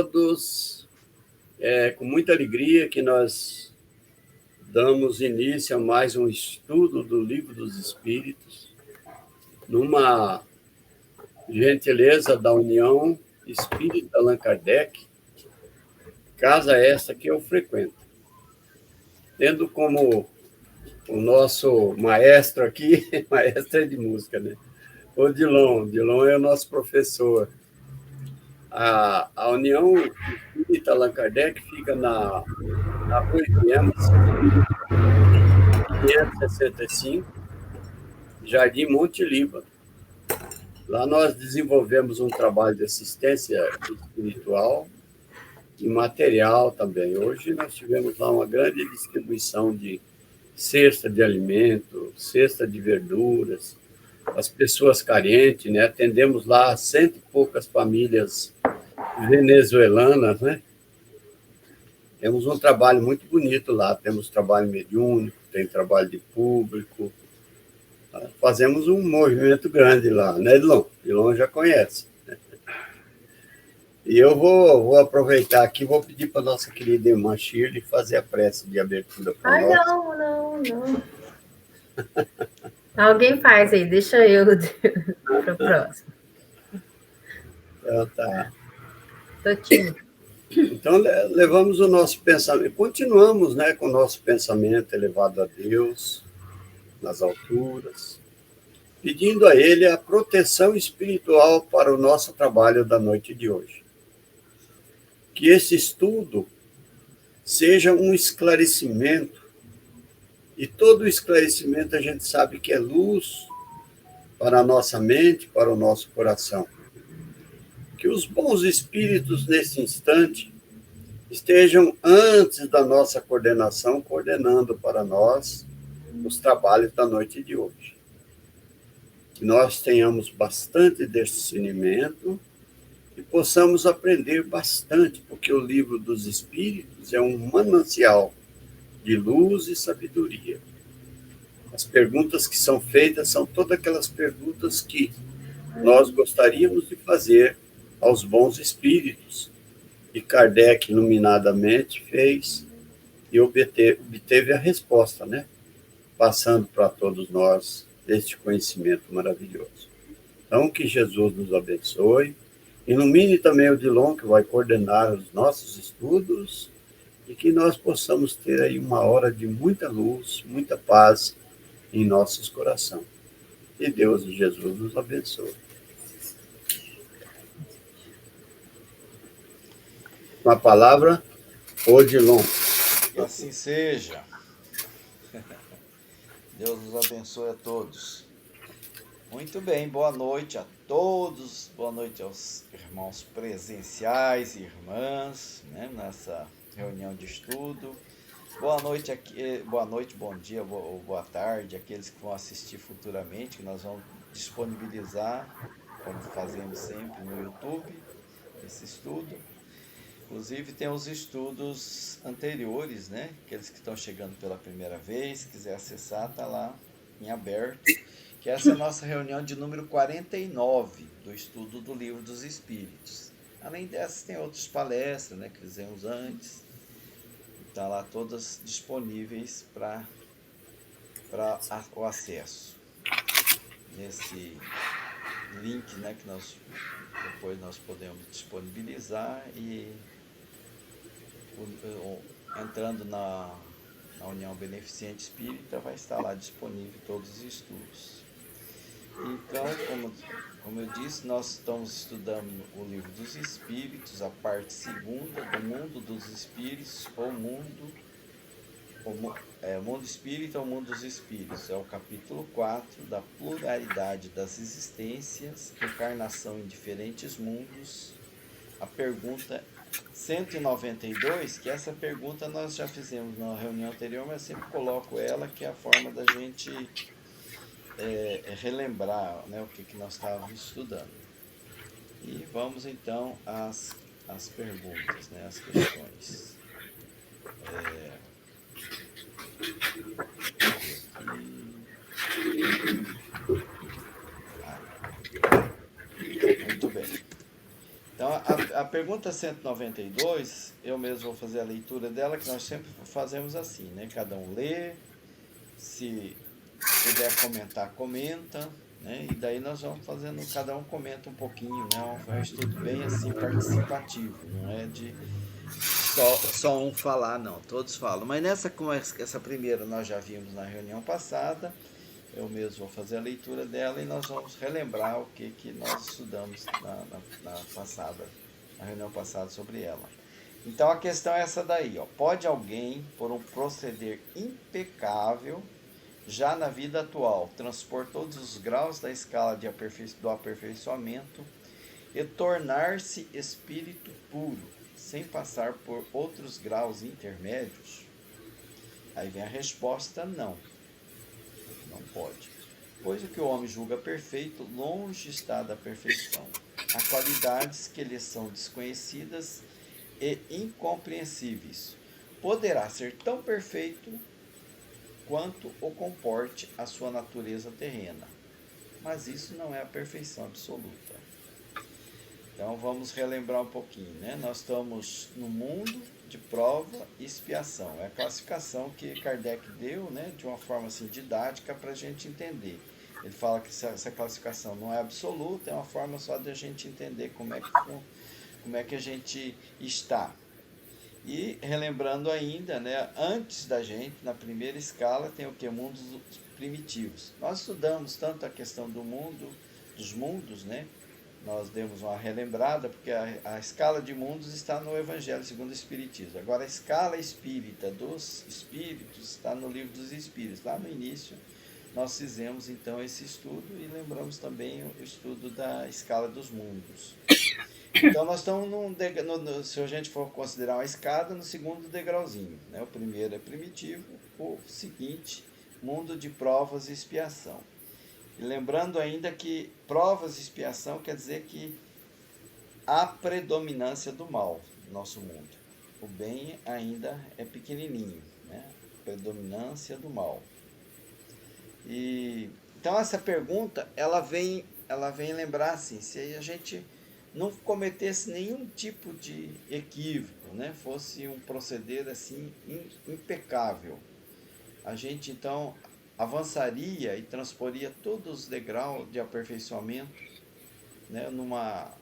Todos, com muita alegria que nós damos início a mais um estudo do Livro dos Espíritos, numa gentileza da União Espírita Allan Kardec, casa esta que eu frequento, tendo como o nosso maestro aqui, maestro de música, né? O Dilon é o nosso professor. A União Espírita Allan Kardec fica na Rua Viemos, 565, Jardim Monte Líbano. Lá nós desenvolvemos um trabalho de assistência espiritual e material também. Hoje nós tivemos lá uma grande distribuição de cesta de alimento, cesta de verduras, as pessoas carentes, né? Atendemos lá 100 e poucas famílias venezuelanas, né? Temos um trabalho muito bonito lá, temos trabalho mediúnico, tem trabalho de público, fazemos um movimento grande lá, né, Edilon? Edilon já conhece. E eu vou aproveitar aqui, vou pedir para a nossa querida irmã Shirley fazer a prece de abertura para nós. Não. Alguém faz aí, deixa eu para o próximo. Então, tá. Tô tímida. Então, levamos o nosso pensamento, continuamos, né, com o nosso pensamento elevado a Deus, nas alturas, pedindo a Ele a proteção espiritual para o nosso trabalho da noite de hoje. Que esse estudo seja um esclarecimento, e todo esclarecimento a gente sabe que é luz para a nossa mente, para o nosso coração. Que os bons espíritos, nesse instante, estejam antes da nossa coordenação, coordenando para nós os trabalhos da noite de hoje. Que nós tenhamos bastante discernimento e possamos aprender bastante, porque o Livro dos Espíritos é um manancial de luz e sabedoria. As perguntas que são feitas são todas aquelas perguntas que nós gostaríamos de fazer aos bons espíritos. E Kardec, iluminadamente, fez e obteve a resposta, né? Passando para todos nós este conhecimento maravilhoso. Então, que Jesus nos abençoe. Ilumine também o Dilon, que vai coordenar os nossos estudos, e que nós possamos ter aí uma hora de muita luz, muita paz em nossos corações. E Deus e Jesus nos abençoe. Com a palavra, Odilon. Assim seja. Deus nos abençoe a todos. Muito bem, boa noite a todos, boa noite aos irmãos presenciais e irmãs, né, nessa reunião de estudo. Boa noite, bom dia, boa tarde, aqueles que vão assistir futuramente, que nós vamos disponibilizar, como fazemos sempre no YouTube, esse estudo. Inclusive tem os estudos anteriores, né? Aqueles que estão chegando pela primeira vez, se quiser acessar, está lá em aberto. Que essa é a nossa reunião de número 49 do estudo do Livro dos Espíritos. Além dessas, tem outras palestras, né, que fizemos antes. Está lá todas disponíveis para o acesso. Nesse link, né, que depois nós podemos disponibilizar e entrando na União Beneficente Espírita vai estar lá disponível todos os estudos. Então, como eu disse, nós estamos estudando o Livro dos Espíritos, a parte segunda do Mundo dos Espíritos, Mundo Espírita ou Mundo dos Espíritos. É o capítulo 4 da pluralidade das existências, encarnação em diferentes mundos. A pergunta 192, que essa pergunta nós já fizemos na reunião anterior, mas eu sempre coloco ela, que é a forma da gente relembrar, né, o que nós estávamos estudando. E vamos então às perguntas, né, às questões. Muito bem. Então, a pergunta 192, eu mesmo vou fazer a leitura dela, que nós sempre fazemos assim, né? Cada um lê, se puder comentar, comenta, né? E daí nós vamos fazendo, cada um comenta um pouquinho, né? É um estudo bem assim participativo, não é de só um falar, não, todos falam. Mas como essa primeira nós já vimos na reunião passada, eu mesmo vou fazer a leitura dela e nós vamos relembrar o que nós estudamos na passada, na reunião passada sobre ela. Então a questão é essa daí, ó. Pode alguém, por um proceder impecável, já na vida atual, transpor todos os graus da escala do aperfeiçoamento e tornar-se espírito puro, sem passar por outros graus intermédios? Aí vem a resposta: não. Não pode. Pois o que o homem julga perfeito, longe está da perfeição. Há qualidades que lhe são desconhecidas e incompreensíveis. Poderá ser tão perfeito quanto o comporte a sua natureza terrena, mas isso não é a perfeição absoluta. Então vamos relembrar um pouquinho, né? Nós estamos no mundo de prova e expiação. É a classificação que Kardec deu, né, de uma forma assim didática para a gente entender. Ele fala que essa classificação não é absoluta, é uma forma só de a gente entender como é que a gente está. E relembrando ainda, né, antes da gente, na primeira escala, tem o que? Mundos primitivos. Nós estudamos tanto a questão do mundo, dos mundos, né? Nós demos uma relembrada, porque a escala de mundos está no Evangelho segundo o Espiritismo. Agora, a escala espírita dos espíritos está no Livro dos Espíritos. Lá no início, nós fizemos, então, esse estudo e lembramos também o estudo da escala dos mundos. Então, nós estamos, se a gente for considerar uma escada, no segundo degrauzinho, né? O primeiro é primitivo, o seguinte, mundo de provas e expiação. E lembrando ainda que provas e expiação quer dizer que há predominância do mal no nosso mundo. O bem ainda é pequenininho, né? Predominância do mal. E então essa pergunta, ela vem lembrar assim, se a gente não cometesse nenhum tipo de equívoco, né? Fosse um proceder assim impecável, a gente então avançaria e transporia todos os degraus de aperfeiçoamento, né, numa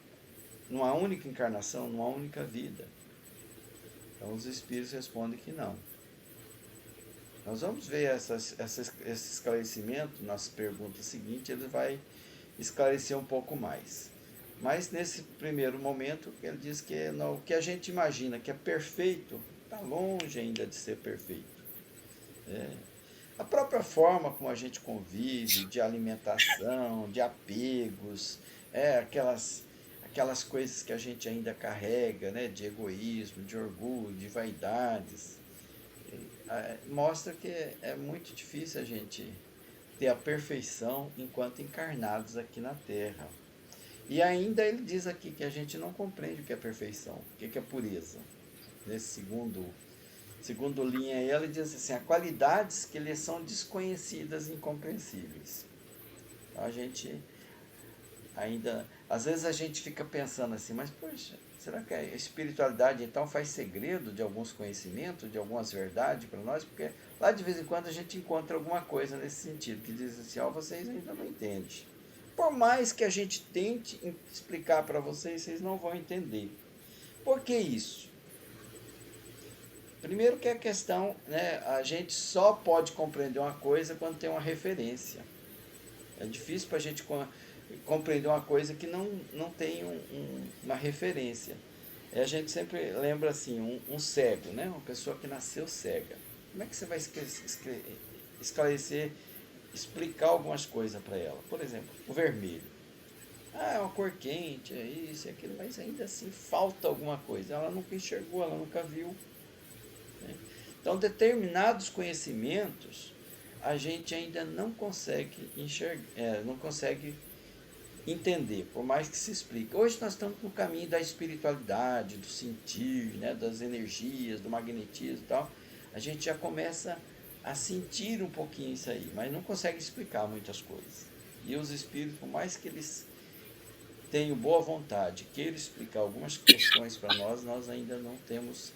única encarnação, numa única vida. Então os espíritos respondem que não. Nós vamos ver esse esclarecimento nas perguntas seguintes, ele vai esclarecer um pouco mais. Mas nesse primeiro momento, ele diz que o que a gente imagina que é perfeito, está longe ainda de ser perfeito. A própria forma como a gente convive, de alimentação, de apegos, aquelas coisas que a gente ainda carrega, né, de egoísmo, de orgulho, de vaidades, mostra que é muito difícil a gente ter a perfeição enquanto encarnados aqui na Terra. E ainda ele diz aqui que a gente não compreende o que é perfeição, o que é pureza. Nesse segundo linha, ele diz assim: há qualidades que lhe são desconhecidas e incompreensíveis. Então a gente ainda, às vezes a gente fica pensando assim, mas poxa, será que a espiritualidade então faz segredo de alguns conhecimentos, de algumas verdades para nós? Porque lá de vez em quando a gente encontra alguma coisa nesse sentido, que diz assim: ó, vocês ainda não entendem. Por mais que a gente tente explicar para vocês, vocês não vão entender. Por que isso? Primeiro que a questão, né, a gente só pode compreender uma coisa quando tem uma referência. É difícil para a gente compreender uma coisa que não tem uma referência. A gente sempre lembra assim, um cego, né, uma pessoa que nasceu cega. Como é que você vai esclarecer, explicar algumas coisas para ela? Por exemplo, o vermelho. É uma cor quente, é isso, é aquilo, mas ainda assim falta alguma coisa. Ela nunca enxergou, ela nunca viu. Então, determinados conhecimentos a gente ainda não consegue enxergar, não consegue entender, por mais que se explique. Hoje nós estamos no caminho da espiritualidade, do sentir, né, das energias, do magnetismo e tal. A gente já começa a sentir um pouquinho isso aí, mas não consegue explicar muitas coisas. E os espíritos, por mais que eles tenho boa vontade, queira explicar algumas questões para nós, nós ainda não temos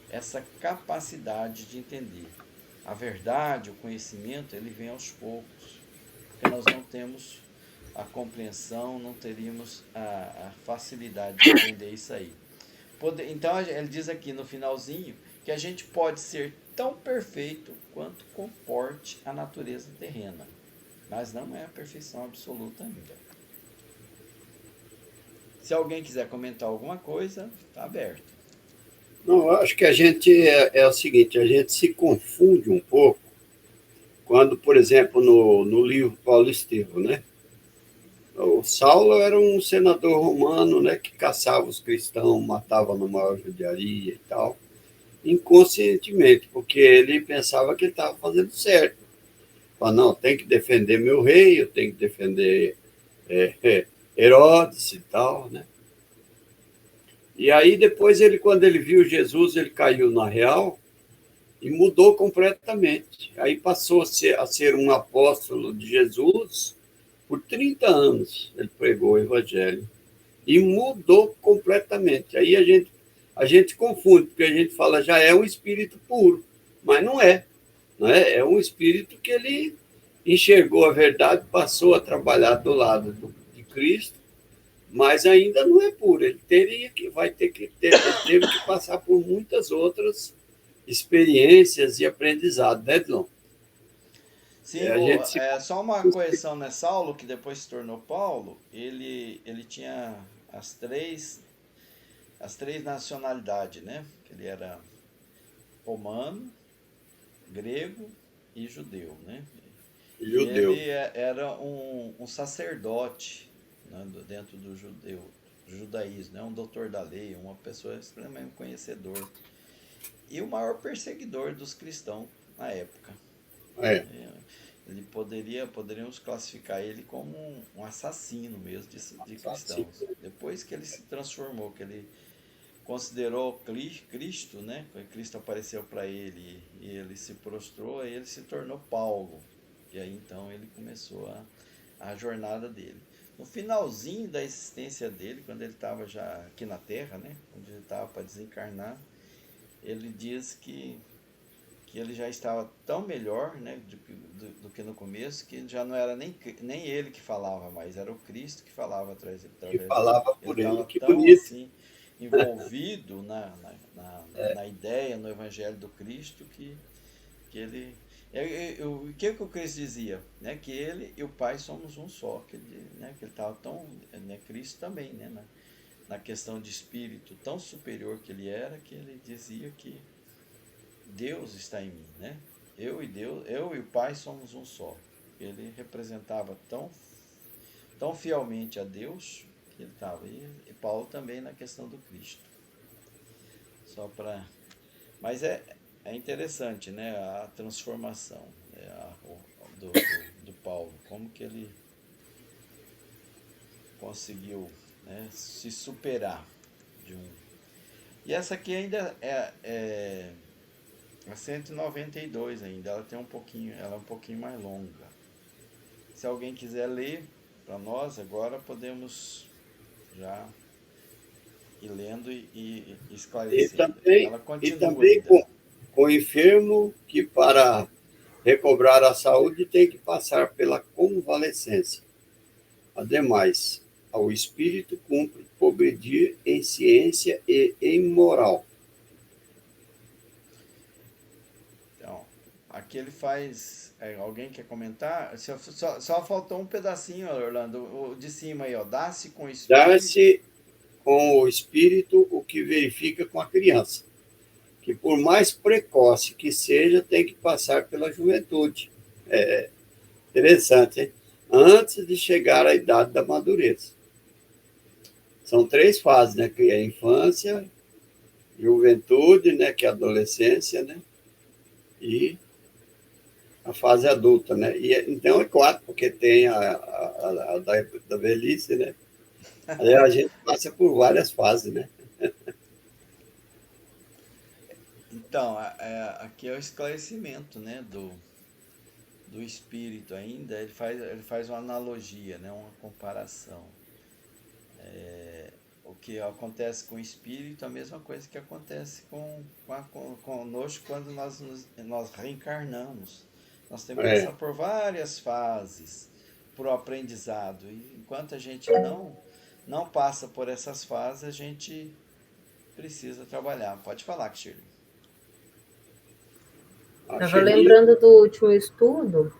essa capacidade de entender. A verdade, o conhecimento, ele vem aos poucos, porque nós não temos a compreensão, não teríamos a facilidade de entender isso aí. Então ele diz aqui no finalzinho que a gente pode ser tão perfeito quanto comporte a natureza terrena, mas não é a perfeição absoluta ainda. Se alguém quiser comentar alguma coisa, está aberto. Não, eu acho que a gente é o seguinte, a gente se confunde um pouco quando, por exemplo, no livro Paulo Estevão, né? O Saulo era um senador romano, né, que caçava os cristãos, matava na maior judiaria e tal, inconscientemente, porque ele pensava que ele estava fazendo certo. Falava, não, tem que defender meu rei, eu tenho que defender Herodes e tal, né? E aí depois ele, quando ele viu Jesus, ele caiu na real e mudou completamente. Aí passou a ser um apóstolo de Jesus por 30 anos. Ele pregou o evangelho e mudou completamente. Aí a gente confunde, porque a gente fala já é um espírito puro, mas não é. Não é? É um espírito que ele enxergou a verdade, passou a trabalhar do lado de Cristo, mas ainda não é puro. Ele ele teve que passar por muitas outras experiências e aprendizado, né, Edlon? Sim, A gente se só uma correção, né? Saulo, que depois se tornou Paulo, ele tinha as três nacionalidades, né? Ele era romano, grego e judeu, né? E judeu. ele era um sacerdote, né, dentro do judaísmo, né? Um doutor da lei, uma pessoa extremamente conhecedor. E o maior perseguidor dos cristãos na época. É, Ele poderíamos classificar ele como um assassino mesmo de assim, cristãos. Depois que ele se transformou, que ele considerou Cristo, né? Quando Cristo apareceu para ele e ele se prostrou, aí ele se tornou Paulo. E aí então ele começou a jornada dele. No finalzinho da existência dele, quando ele estava já aqui na Terra, né? Quando ele estava para desencarnar, ele diz que ele já estava tão melhor, né, do que no começo, que já não era nem ele que falava mais, era o Cristo que falava que através dele. falava Ele por ele. estava Que tão bonito. assim envolvido na ideia, no Evangelho do Cristo, que ele. O que o Cristo dizia? Né, que ele e o Pai somos um só, que ele estava tão. Né, Cristo também, né, na questão de espírito tão superior que ele era, que ele dizia que Deus está em mim, né? Eu e o Pai somos um só. Ele representava tão fielmente a Deus que ele estava. E Paulo também na questão do Cristo. Só para. Mas é interessante, né? A transformação, né? Do Paulo. Como que ele conseguiu, né, se superar de um. E essa aqui ainda é a 192 ainda, ela é um pouquinho mais longa. Se alguém quiser ler para nós, agora podemos já ir lendo e E esclarecendo. também, Ela e continua também ainda. com o enfermo que, para recobrar a saúde, tem que passar pela convalescência. Ademais, ao espírito cumpre progredir em ciência e em moral. Então, aqui ele faz. Alguém quer comentar? Só faltou um pedacinho, Orlando. O de cima aí, ó. Dá-se com o espírito. Dar-se com o espírito o que verifica com a criança, que por mais precoce que seja, tem que passar pela juventude. É interessante, hein? Antes de chegar à idade da madureza. São 3 fases, né? Que é a infância, juventude, né? Que é a adolescência, né? E a fase adulta, né? E, então é 4, porque tem a da velhice, né? Aí a gente passa por várias fases, né? Então, aqui é o esclarecimento, né, do espírito ainda. Ele faz uma analogia, né, uma comparação. O que acontece com o espírito, a mesma coisa que acontece conosco quando nós reencarnamos. Nós temos que passar por várias fases para o aprendizado. E enquanto a gente não passa por essas fases, a gente precisa trabalhar. Pode falar, Shirley. Estava lembrando do último estudo,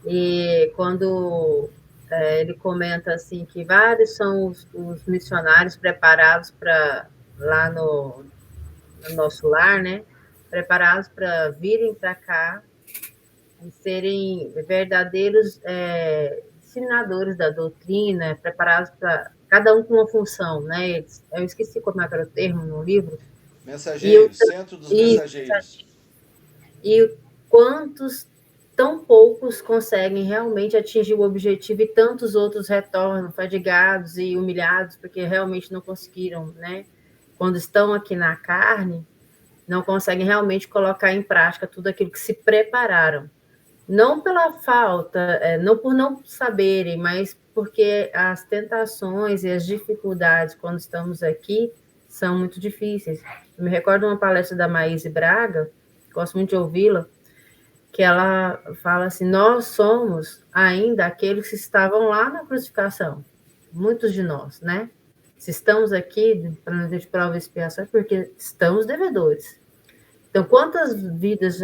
e quando ele comenta assim que vários são os missionários preparados para lá no nosso lar, né? Preparados para virem para cá e serem verdadeiros ensinadores da doutrina, preparados para cada um com uma função, né? Eu esqueci como era o termo no livro. Mensageiros, centro dos mensageiros. E quantos, tão poucos conseguem realmente atingir o objetivo e tantos outros retornam fadigados e humilhados porque realmente não conseguiram, né? Quando estão aqui na carne, não conseguem realmente colocar em prática tudo aquilo que se prepararam. Não pela falta, não por não saberem, mas porque as tentações e as dificuldades quando estamos aqui são muito difíceis. Eu me recordo de uma palestra da Maíse Braga, gosto muito de ouvi-la, que ela fala assim, nós somos ainda aqueles que estavam lá na crucificação, muitos de nós, né? Se estamos aqui, para de prova e expiação, é porque estamos devedores. Então, quantas vidas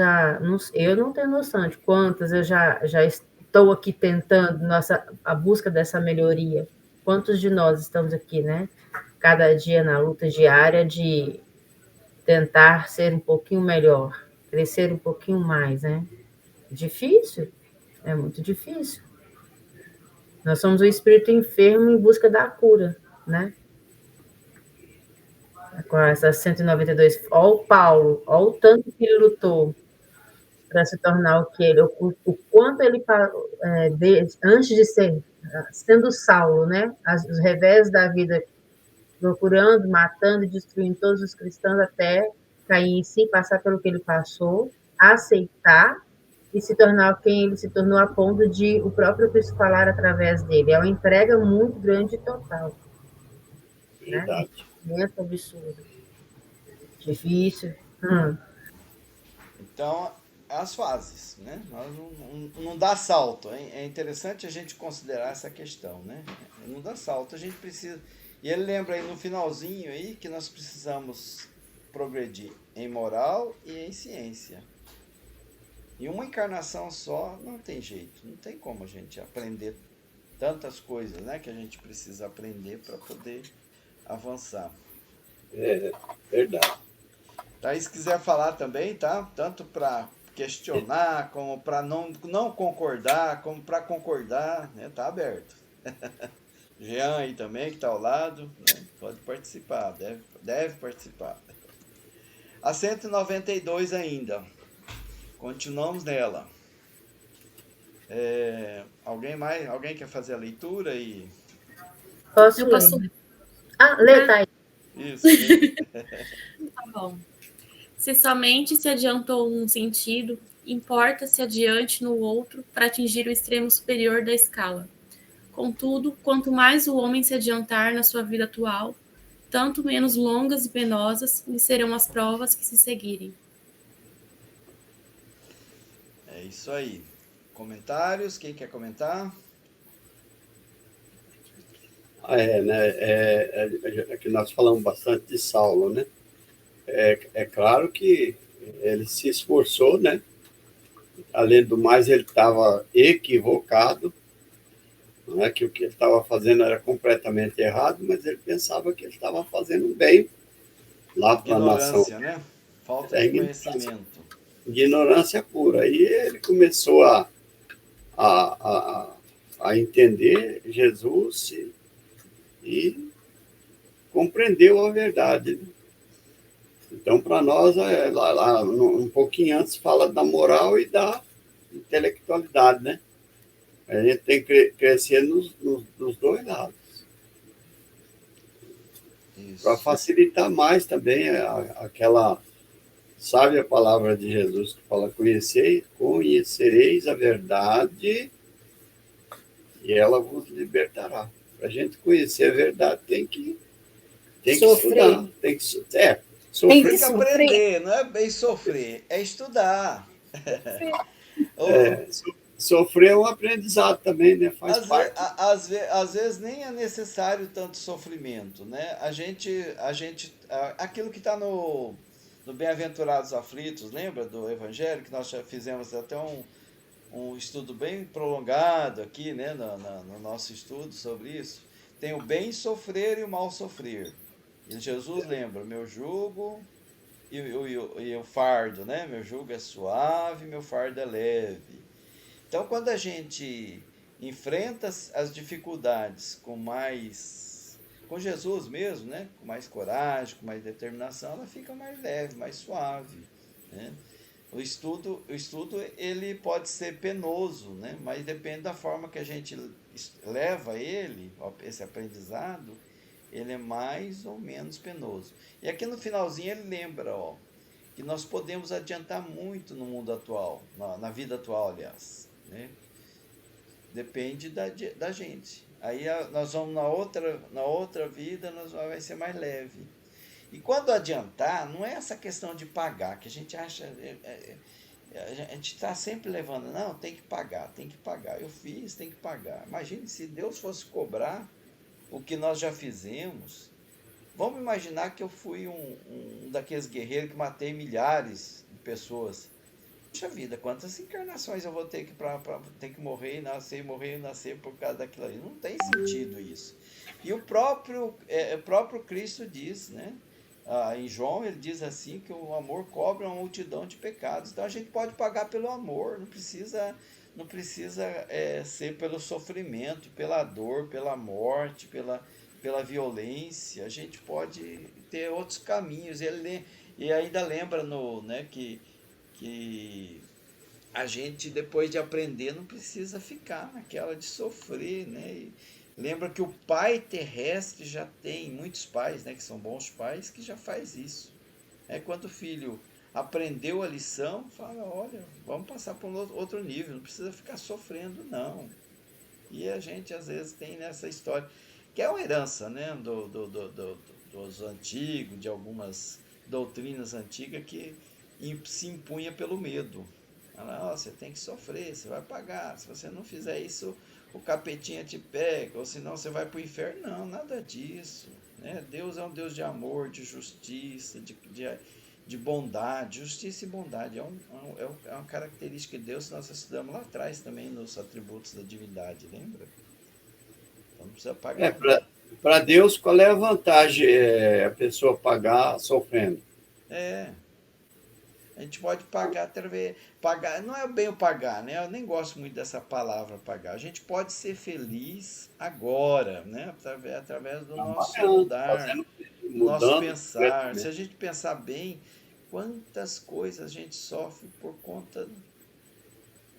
eu não tenho noção de quantas eu já estou aqui tentando a busca dessa melhoria. Quantos de nós estamos aqui, né? Cada dia na luta diária de tentar ser um pouquinho melhor, crescer um pouquinho mais, né? Difícil, é muito difícil. Nós somos o espírito enfermo em busca da cura, né? Com essas 192, olha o Paulo, olha o tanto que ele lutou para se tornar o que ele, o quanto ele, antes de sendo Saulo, né? Os revés da vida, procurando, matando e destruindo todos os cristãos até cair em si, passar pelo que ele passou, aceitar e se tornar quem ele se tornou a ponto de o próprio Cristo falar através dele. É uma entrega muito grande e total. Verdade. Né? Muito absurdo. Difícil. Então, as fases, né? Não dá salto. É interessante a gente considerar essa questão, né? Não dá salto, a gente precisa... E ele lembra aí no finalzinho aí que nós precisamos progredir em moral e em ciência. E uma encarnação só não tem jeito, não tem como a gente aprender tantas coisas, né, que a gente precisa aprender para poder avançar. É verdade. Daí, se quiser falar também, tá? Tanto para questionar, como para não concordar, como para concordar, né? Tá aberto. Jean aí também, que está ao lado, né? Pode participar, deve participar. A 192 ainda. Continuamos nela. Alguém quer fazer a leitura e... Posso ler? Lê, tá aí. Isso. Tá bom. Se somente se adiantou um sentido, importa se adiante no outro para atingir o extremo superior da escala. Contudo, quanto mais o homem se adiantar na sua vida atual, tanto menos longas e penosas lhe serão as provas que se seguirem. É isso aí. Comentários? Quem quer comentar? É que nós falamos bastante de Saulo, né? É claro que ele se esforçou, né? Além do mais, ele estava equivocado, não é que o que ele estava fazendo era completamente errado, mas ele pensava que ele estava fazendo bem lá para a nação. Ignorância, né? Falta de conhecimento. Ignorância pura. E ele começou a entender Jesus e compreendeu a verdade. Então, para nós, lá, um pouquinho antes, fala da moral e da intelectualidade, né? A gente tem que crescer nos dois lados. Para facilitar mais também aquela sábia palavra de Jesus que fala: conhecereis a verdade e ela vos libertará. Para a gente conhecer a verdade, tem que Sofrer. estudar. Tem que Tem sofrer. Tem que que sofrer. aprender, não é bem sofrer, é estudar. Sofrer é um aprendizado também, né? Faz parte. Às vezes nem é necessário tanto sofrimento, né? Aquilo que está no Bem-aventurados Aflitos, lembra do Evangelho, que nós já fizemos até um estudo bem prolongado aqui, né, no nosso estudo sobre isso. Tem o bem sofrer e o mal sofrer. E Jesus lembra, meu jugo e o fardo, né? Meu jugo é suave, meu fardo é leve. Então, quando a gente enfrenta as dificuldades com Jesus mesmo, né? Com mais coragem, com mais determinação, ela fica mais leve, mais suave, né? O estudo ele pode ser penoso, né? Mas depende da forma que a gente leva ele, esse aprendizado, ele é mais ou menos penoso. E aqui no finalzinho ele lembra, ó, que nós podemos adiantar muito no mundo atual, na vida atual, aliás, né? Depende da gente. Aí nós vamos na outra vida, vai ser mais leve. E quando adiantar, não é essa questão de pagar, que a gente acha. A gente está sempre levando, não, tem que pagar, tem que pagar. Eu fiz, tem que pagar. Imagine se Deus fosse cobrar o que nós já fizemos. Vamos imaginar que eu fui um daqueles guerreiros que matei milhares de pessoas. Puxa vida, quantas encarnações eu vou ter que morrer e nascer por causa daquilo ali? Não tem sentido isso. E o próprio Cristo diz, né? Em João ele diz assim que o amor cobre uma multidão de pecados. Então a gente pode pagar pelo amor, não precisa ser pelo sofrimento, pela dor, pela morte, pela violência. A gente pode ter outros caminhos. E ainda lembra né, que a gente, depois de aprender, não precisa ficar naquela de sofrer, né? E lembra que o pai terrestre já tem, muitos pais, né, que são bons pais, que já faz isso. Quando o filho aprendeu a lição, fala, olha, vamos passar para um outro nível, não precisa ficar sofrendo, não. E a gente, às vezes, tem nessa história, que é uma herança, né, dos antigos, de algumas doutrinas antigas que se impunha pelo medo. Fala, você tem que sofrer, você vai pagar, se você não fizer isso, o capetinha te pega, ou senão você vai para o inferno. Não, nada disso, né? Deus é um Deus de amor, de justiça, de bondade. Justiça e bondade é uma característica de Deus que nós estudamos lá atrás também nos atributos da divindade, lembra? Então não precisa pagar. Para Deus, qual é a vantagem a pessoa pagar sofrendo? A gente pode pagar, não é bem o pagar, né? Eu nem gosto muito dessa palavra pagar. A gente pode ser feliz agora, né? Através do nosso mudar, do nosso pensar. Se a gente pensar bem, quantas coisas a gente sofre por conta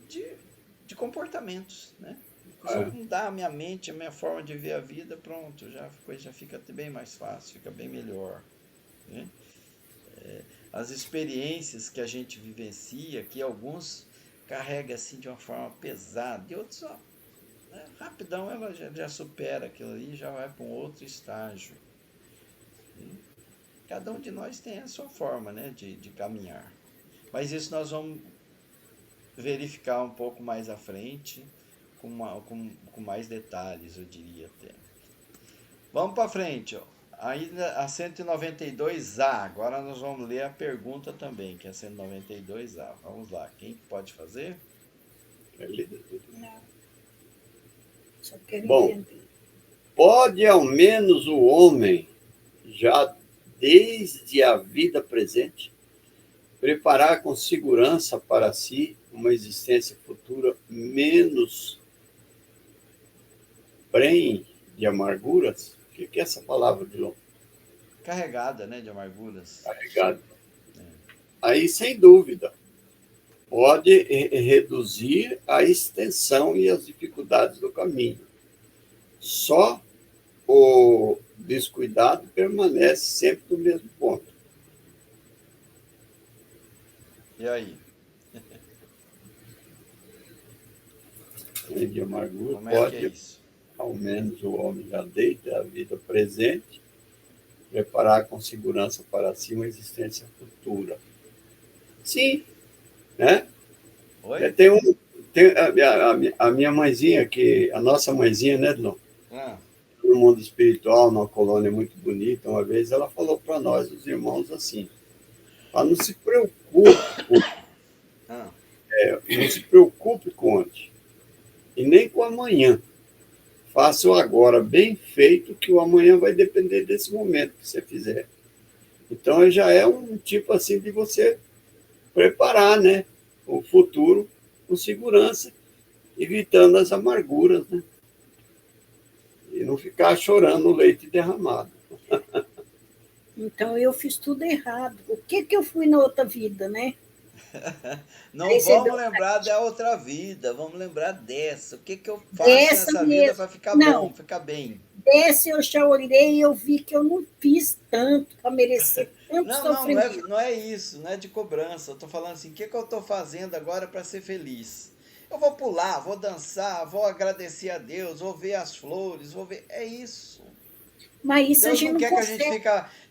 de comportamentos, né? Se eu mudar a minha mente, a minha forma de ver a vida, pronto, a coisa já fica bem mais fácil, fica bem melhor, né? As experiências que a gente vivencia, que alguns carregam assim de uma forma pesada, e outros, rapidão ela já supera aquilo ali e já vai para um outro estágio. Cada um de nós tem a sua forma, né, de caminhar. Mas isso nós vamos verificar um pouco mais à frente, com mais detalhes, eu diria até. Vamos para frente, ó. Ainda a 192A, agora nós vamos ler a pergunta também, que é a 192A. Vamos lá, quem pode fazer? Não. Só quero Bom, entender. Pode ao menos o homem, já desde a vida presente, preparar com segurança para si uma existência futura menos prenhe de amarguras? O que é essa palavra de novo? Carregada, né, de amarguras. Carregada. Aí, sem dúvida, pode reduzir a extensão e as dificuldades do caminho. Só o descuidado permanece sempre no mesmo ponto. E aí? De amargura Como é que é isso? ao menos o homem já desde a vida presente, preparar com segurança para si uma existência futura. Sim, né? Oi? Tem a minha mãezinha, a nossa mãezinha, né, Dom? Ah, No mundo espiritual, numa colônia muito bonita, uma vez ela falou para nós, os irmãos, assim, não se preocupe, ah, não se preocupe com ontem, e nem com amanhã. Faça o agora bem feito, que o amanhã vai depender desse momento que você fizer. Então, já é um tipo assim de você preparar, né, o futuro com segurança, evitando as amarguras, né? E não ficar chorando o leite derramado. Então eu fiz tudo errado. O que eu fui na outra vida, né? não Aí você vamos deu lembrar da outra vida, vamos lembrar dessa. O que eu faço dessa nessa vida mesmo. para ficar Não, bom, ficar bem? dessa eu já olhei e eu vi que eu não fiz tanto para merecer tanto Não sofrimento. não é isso, não é de cobrança. Eu tô falando assim, o que eu tô fazendo agora para ser feliz? Eu vou pular, vou dançar, vou agradecer a Deus, vou ver as flores, vou ver. É isso. Mas isso a Deus gente não não quer que a gente consegue.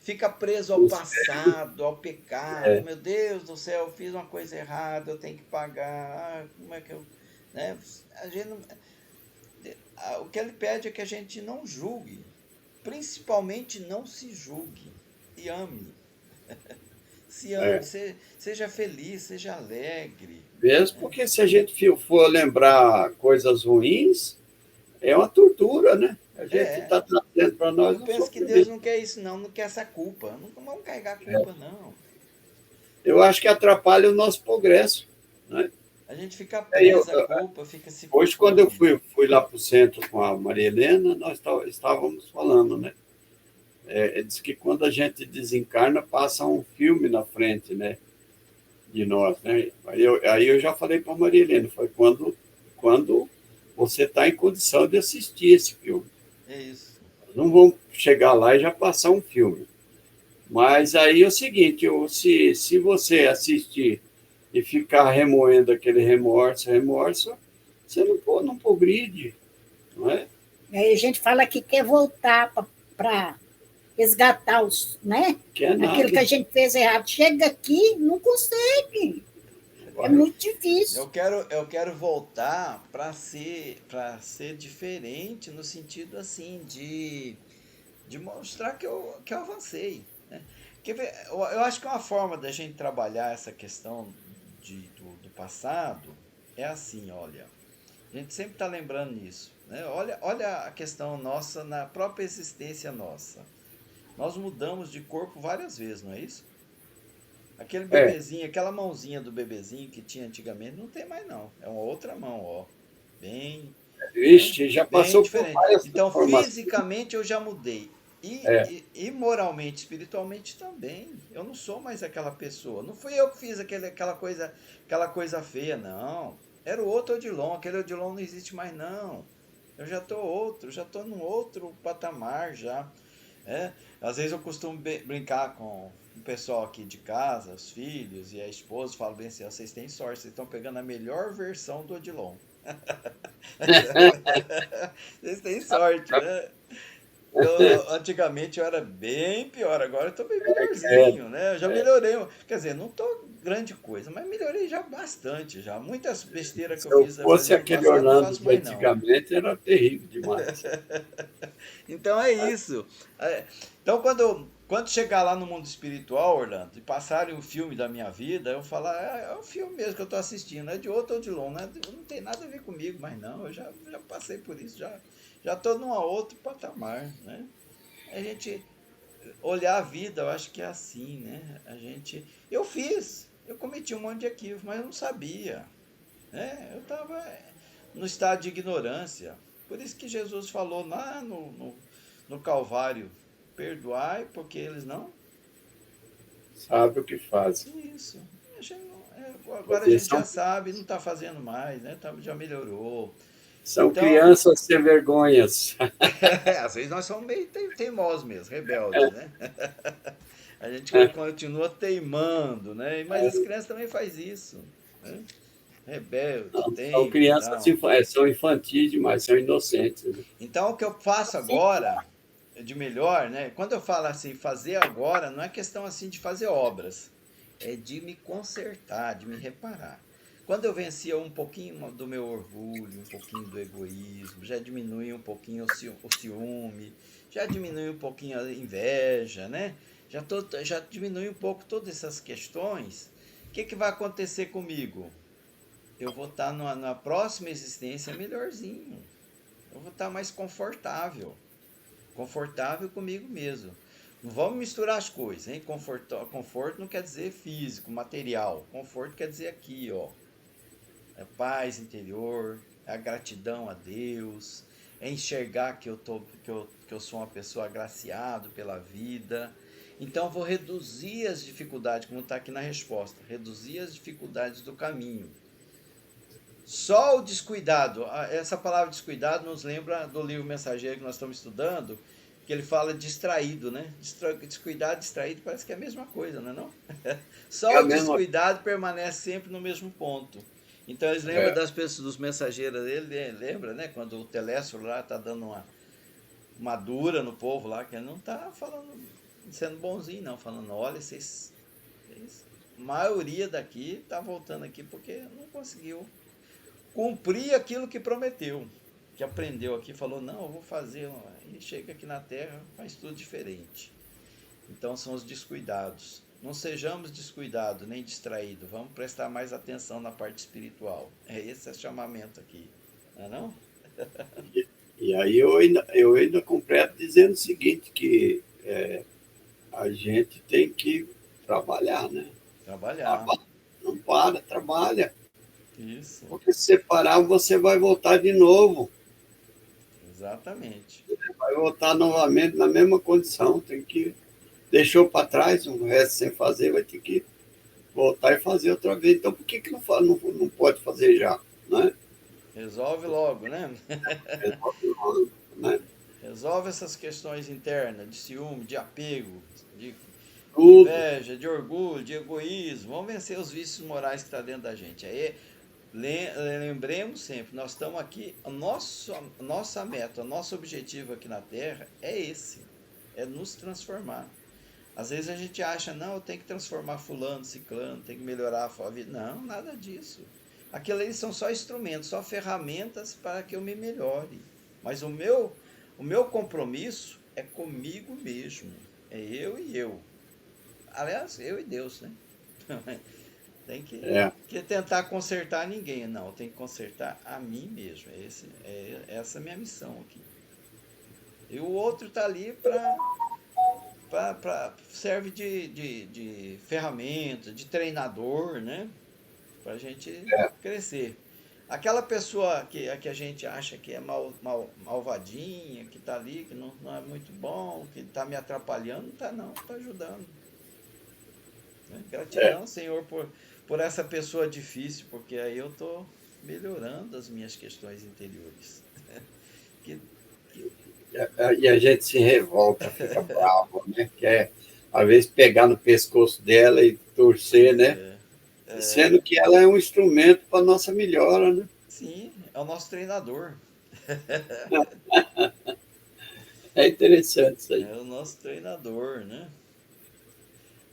fica preso ao passado, ao pecado. É, Meu Deus do céu, eu fiz uma coisa errada, eu tenho que pagar. Como é que eu. Né? A gente não, o que ele pede é que a gente não julgue. Principalmente não se julgue. E ame. Se ame, é. seja feliz, seja alegre. Mesmo porque se a gente for lembrar coisas ruins, é uma tortura, né? A gente É. está trazendo para nós Eu um penso que Deus sofrimento. não quer isso, não quer essa culpa. Não vamos carregar a culpa, não. Eu acho que atrapalha o nosso progresso, né? A gente fica Aí presa à culpa, fica se hoje, quando eu culpando. fui lá para o centro com a Maria Helena, nós estávamos falando, né? Ele disse que quando a gente desencarna, passa um filme na frente, né? De nós, né? Aí eu já falei para a Maria Helena, foi quando você está em condição de assistir esse filme. É isso. Não vão chegar lá e já passar um filme. Mas aí é o seguinte, se você assistir e ficar remoendo aquele remorso, você não progride, não é? Aí a gente fala que quer voltar para resgatar né? Que é nada. Aquilo que a gente fez errado. Chega aqui, não consegue. É muito difícil. Eu quero voltar para ser diferente no sentido assim de mostrar que eu avancei, né? Eu acho que uma forma da gente trabalhar essa questão do passado é assim, olha, a gente sempre está lembrando nisso, né? Olha a questão nossa na própria existência nossa. Nós mudamos de corpo várias vezes, não é isso? Aquele bebezinho, aquela mãozinha do bebezinho que tinha antigamente, não tem mais não. É uma outra mão, ó. Bem, Vixe, já bem passou por diferente. várias Então, transformações. fisicamente eu já mudei. É. E moralmente, espiritualmente também. Eu não sou mais aquela pessoa. Não fui eu que fiz aquela coisa feia, não. Era o outro Odilon. Aquele Odilon não existe mais, não. Eu já estou num outro patamar já. Às vezes eu costumo brincar com o pessoal aqui de casa, os filhos e a esposa, falo bem assim, vocês têm sorte, vocês estão pegando a melhor versão do Odilon. Vocês têm sorte, né? Antigamente eu era bem pior, agora eu estou bem melhorzinho, né? Eu já melhorei, quer dizer, não estou grande coisa, mas melhorei já bastante, já. Muitas besteiras que eu fiz Se fosse no aquele passado, não Orlando faço de mais não. antigamente, era terrível demais. Então é isso. Então quando chegar lá no mundo espiritual, Orlando, e passarem o filme da minha vida, eu falar, é o filme mesmo que eu estou assistindo, é de outro Odilon, né? Não tem nada a ver comigo, mas não, eu já passei por isso, já estou num outro patamar, né? A gente olhar a vida, eu acho que é assim, né? Eu cometi um monte de equívocos, mas eu não sabia, né? Eu estava no estado de ignorância. Por isso que Jesus falou lá no Calvário, perdoai porque eles não Sabe o que fazem. isso. Agora a gente já sabe, não está fazendo mais, né? Já melhorou. São Então, crianças sem vergonhas. às vezes nós somos meio teimosos mesmo, rebeldes, né? A gente continua teimando, né? Mas as crianças também fazem isso, né? rebelde, São teime, crianças tal. são infantis demais, são inocentes. Né? Então, o que eu faço agora, de melhor, né? Quando eu falo assim, fazer agora, não é questão assim de fazer obras, é de me consertar, de me reparar. Quando eu vencia um pouquinho do meu orgulho, um pouquinho do egoísmo, já diminui um pouquinho o ciúme, já diminui um pouquinho a inveja, né? Já diminui um pouco todas essas questões. O que vai acontecer comigo? Eu vou estar na próxima existência melhorzinho. Eu vou estar mais confortável. Confortável comigo mesmo. Não vamos misturar as coisas, hein? Conforto não quer dizer físico, material. Conforto quer dizer aqui, ó. É paz interior, é a gratidão a Deus, é enxergar que eu sou uma pessoa agraciado pela vida. Então eu vou reduzir as dificuldades, como está aqui na resposta, reduzir as dificuldades do caminho. Só o descuidado, essa palavra descuidado nos lembra do livro Mensageiro que nós estamos estudando, que ele fala distraído, né? Descuidado, distraído, parece que é a mesma coisa, não é não? Só o descuidado permanece sempre no mesmo ponto. Então eles lembram das pessoas, dos mensageiros dele, lembra, né? Quando o Telésforo lá está dando uma dura no povo lá, que ele não está falando, sendo bonzinho não, falando, olha, vocês a maioria daqui está voltando aqui porque não conseguiu cumprir aquilo que prometeu, que aprendeu aqui, falou, não, eu vou fazer, e chega aqui na Terra, faz tudo diferente. Então são os descuidados. Não sejamos descuidados, nem distraídos, vamos prestar mais atenção na parte espiritual. Esse é o chamamento aqui, não é não? E aí eu ainda completo dizendo o seguinte, que a gente tem que trabalhar, né? Trabalhar. Não para, trabalha. Isso. Porque se você parar, você vai voltar de novo. Exatamente. Você vai voltar novamente na mesma condição. Tem que deixou para trás, o resto sem fazer, vai ter que voltar e fazer outra vez. Então, por que não pode fazer já? Né? Resolve logo, né? Resolve logo, né? Resolve essas questões internas, de ciúme, de apego, de inveja, de orgulho, de egoísmo. Vamos vencer os vícios morais que estão dentro da gente. Aí, lembremos sempre, nós estamos aqui, nossa meta, o nosso objetivo aqui na Terra é esse, é nos transformar. Às vezes a gente acha, não, eu tenho que transformar fulano, ciclano, tem que melhorar a vida. Não, nada disso. Aquilo ali são só instrumentos, só ferramentas para que eu me melhore. Mas o meu compromisso é comigo mesmo. É eu e eu. Aliás, eu e Deus, né? Tem que tentar consertar ninguém. Não, tem que consertar a mim mesmo. Essa é a minha missão aqui. E o outro está ali serve de ferramenta, de treinador, né? Para a gente crescer. Aquela pessoa que a gente acha que é malvadinha, que está ali, que não é muito bom, que está me atrapalhando, não está não, está ajudando. Né? Gratidão, Senhor, por essa pessoa difícil, porque aí eu estou melhorando as minhas questões interiores. E a gente se revolta, fica bravo, né? Quer, às vezes, pegar no pescoço dela e torcer, né? Sendo que ela é um instrumento para a nossa melhora, né? Sim, é o nosso treinador. É interessante isso aí. É o nosso treinador, né?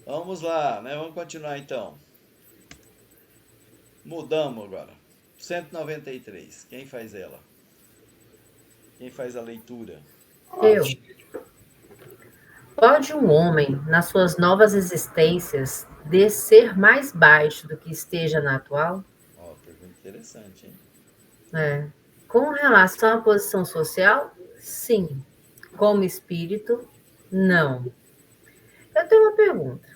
Vamos lá, né? Vamos continuar então. Mudamos agora. 193. Quem faz ela? Quem faz a leitura? Eu. Pode um homem, nas suas novas existências, descer mais baixo do que esteja na atual? Ó, pergunta interessante, hein? Com relação à posição social, sim. Como espírito, não. Eu tenho uma pergunta.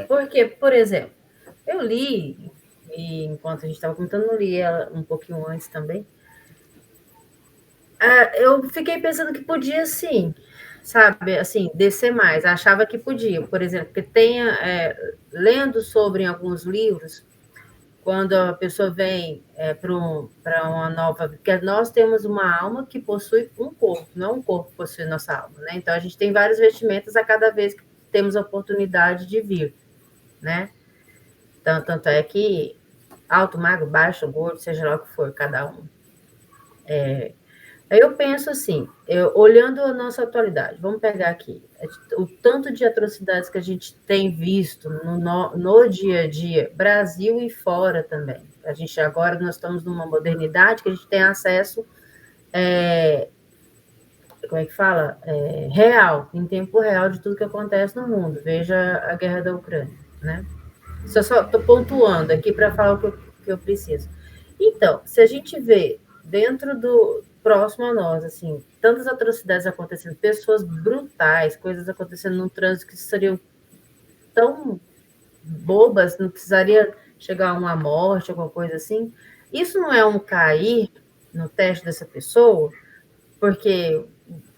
Porque, por exemplo, eu li, e enquanto a gente estava comentando, eu li ela um pouquinho antes também. Eu fiquei pensando que podia sim, sabe, assim, descer mais. Achava que podia, por exemplo, que tenha, lendo sobre em alguns livros, quando a pessoa vem para uma nova... Porque nós temos uma alma que possui um corpo, não um corpo que possui nossa alma, né? Então, a gente tem vários vestimentos a cada vez que temos a oportunidade de vir, né? Tanto é que alto, magro, baixo, gordo, seja lá o que for, cada um. Aí eu penso assim, olhando a nossa atualidade, vamos pegar aqui, o tanto de atrocidades que a gente tem visto no dia a dia, Brasil e fora também. A gente agora, nós estamos numa modernidade que a gente tem acesso, como é que fala? Real, em tempo real de tudo que acontece no mundo. Veja a guerra da Ucrânia, né? Só estou pontuando aqui para falar o que eu preciso. Então, se a gente vê dentro do próximo a nós, assim, tantas atrocidades acontecendo, pessoas brutais, coisas acontecendo no trânsito que seriam tão bobas, não precisaria chegar a uma morte, alguma coisa assim. Isso não é um cair no teste dessa pessoa, porque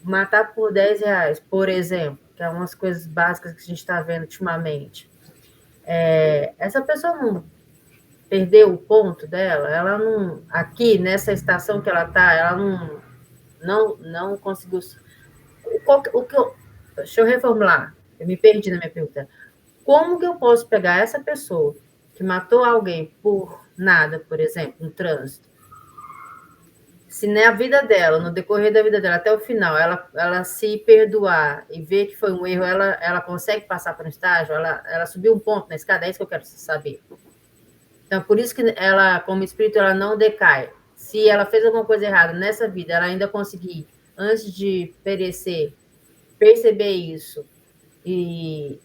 matar por R$ 10, por exemplo, que é umas coisas básicas que a gente está vendo ultimamente. Essa pessoa não perdeu o ponto dela, ela não, aqui nessa estação que ela está, ela não conseguiu. Deixa eu reformular, eu me perdi na minha pergunta. Como que eu posso pegar essa pessoa que matou alguém por nada, por exemplo, no trânsito, se na vida dela, no decorrer da vida dela, até o final, ela se perdoar e ver que foi um erro, ela consegue passar para um estágio, ela subiu um ponto na escada, é isso que eu quero saber. Então, por isso que ela, como espírito, ela não decai. Se ela fez alguma coisa errada nessa vida, ela ainda conseguir, antes de perecer, perceber isso e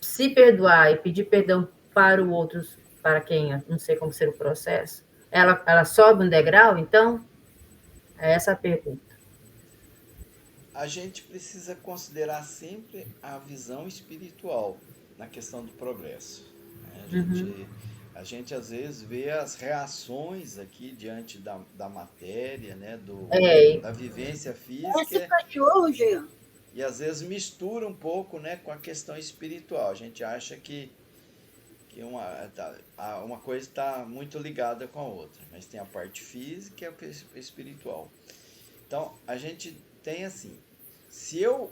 se perdoar e pedir perdão para o outro, para quem, não sei como ser o processo, ela sobe um degrau, então? É essa a pergunta. A gente precisa considerar sempre a visão espiritual na questão do progresso. Né? A gente às vezes vê as reações aqui diante da matéria, né? Da vivência física. Esse cachorro, Jean. E às vezes mistura um pouco, né, com a questão espiritual. A gente acha que uma coisa está muito ligada com a outra, mas tem a parte física e a espiritual. Então, a gente tem assim, se eu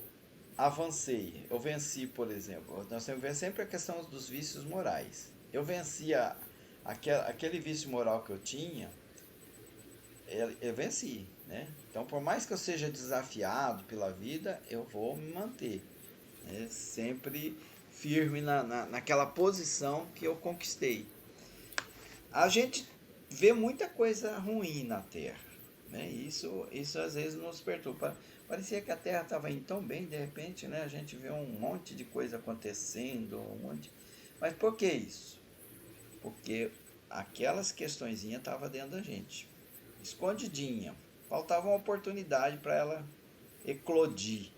avancei, eu venci, por exemplo, nós temos que ver sempre a questão dos vícios morais. Eu venci aquele vício moral que eu tinha, eu venci, né? Então, por mais que eu seja desafiado pela vida, eu vou me manter, né? Sempre firme naquela posição que eu conquistei. A gente vê muita coisa ruim na Terra, né? Isso às vezes nos perturba. Parecia que a Terra estava indo tão bem, de repente, né? A gente vê um monte de coisa acontecendo, Mas por que isso? Porque aquelas questõezinhas estavam dentro da gente, escondidinha. Faltava uma oportunidade para ela eclodir,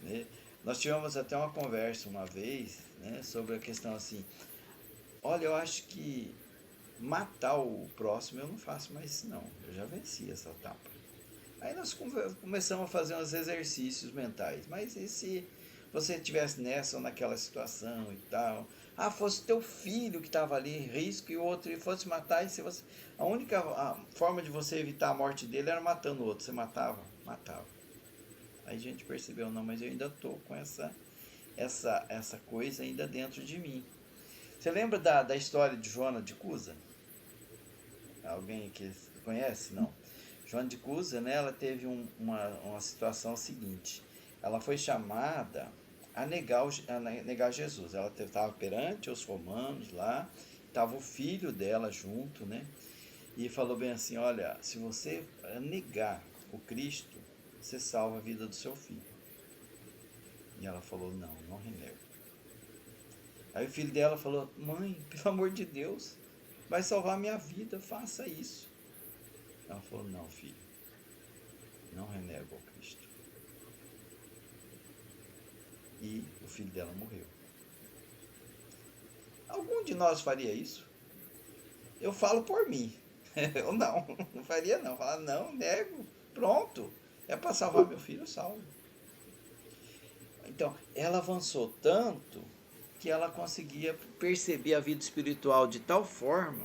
né? Nós tivemos até uma conversa uma vez, né, sobre a questão assim, olha, eu acho que matar o próximo eu não faço mais isso não, eu já venci essa etapa. Aí nós começamos a fazer uns exercícios mentais, mas e se você estivesse nessa ou naquela situação e tal, fosse teu filho que estava ali em risco e o outro fosse matar, e se você, a única forma de você evitar a morte dele era matando o outro, você matava. Aí a gente percebeu, não, mas eu ainda estou com essa coisa ainda dentro de mim. Você lembra da história de Joana de Cusa? Alguém que conhece? Não. Joana de Cusa, né, ela teve uma situação seguinte. Ela foi chamada a negar Jesus. Ela estava perante os romanos lá, estava o filho dela junto, né? E falou bem assim, olha, se você negar o Cristo, você salva a vida do seu filho. E ela falou, não renego. Aí o filho dela falou, mãe, pelo amor de Deus, vai salvar a minha vida, faça isso. Ela falou, não, filho, não renego ao Cristo. E o filho dela morreu. Algum de nós faria isso? Eu falo por mim. Eu não faria não. Falar, não, nego, pronto. É para salvar meu filho, salvo. Então, ela avançou tanto que ela conseguia perceber a vida espiritual de tal forma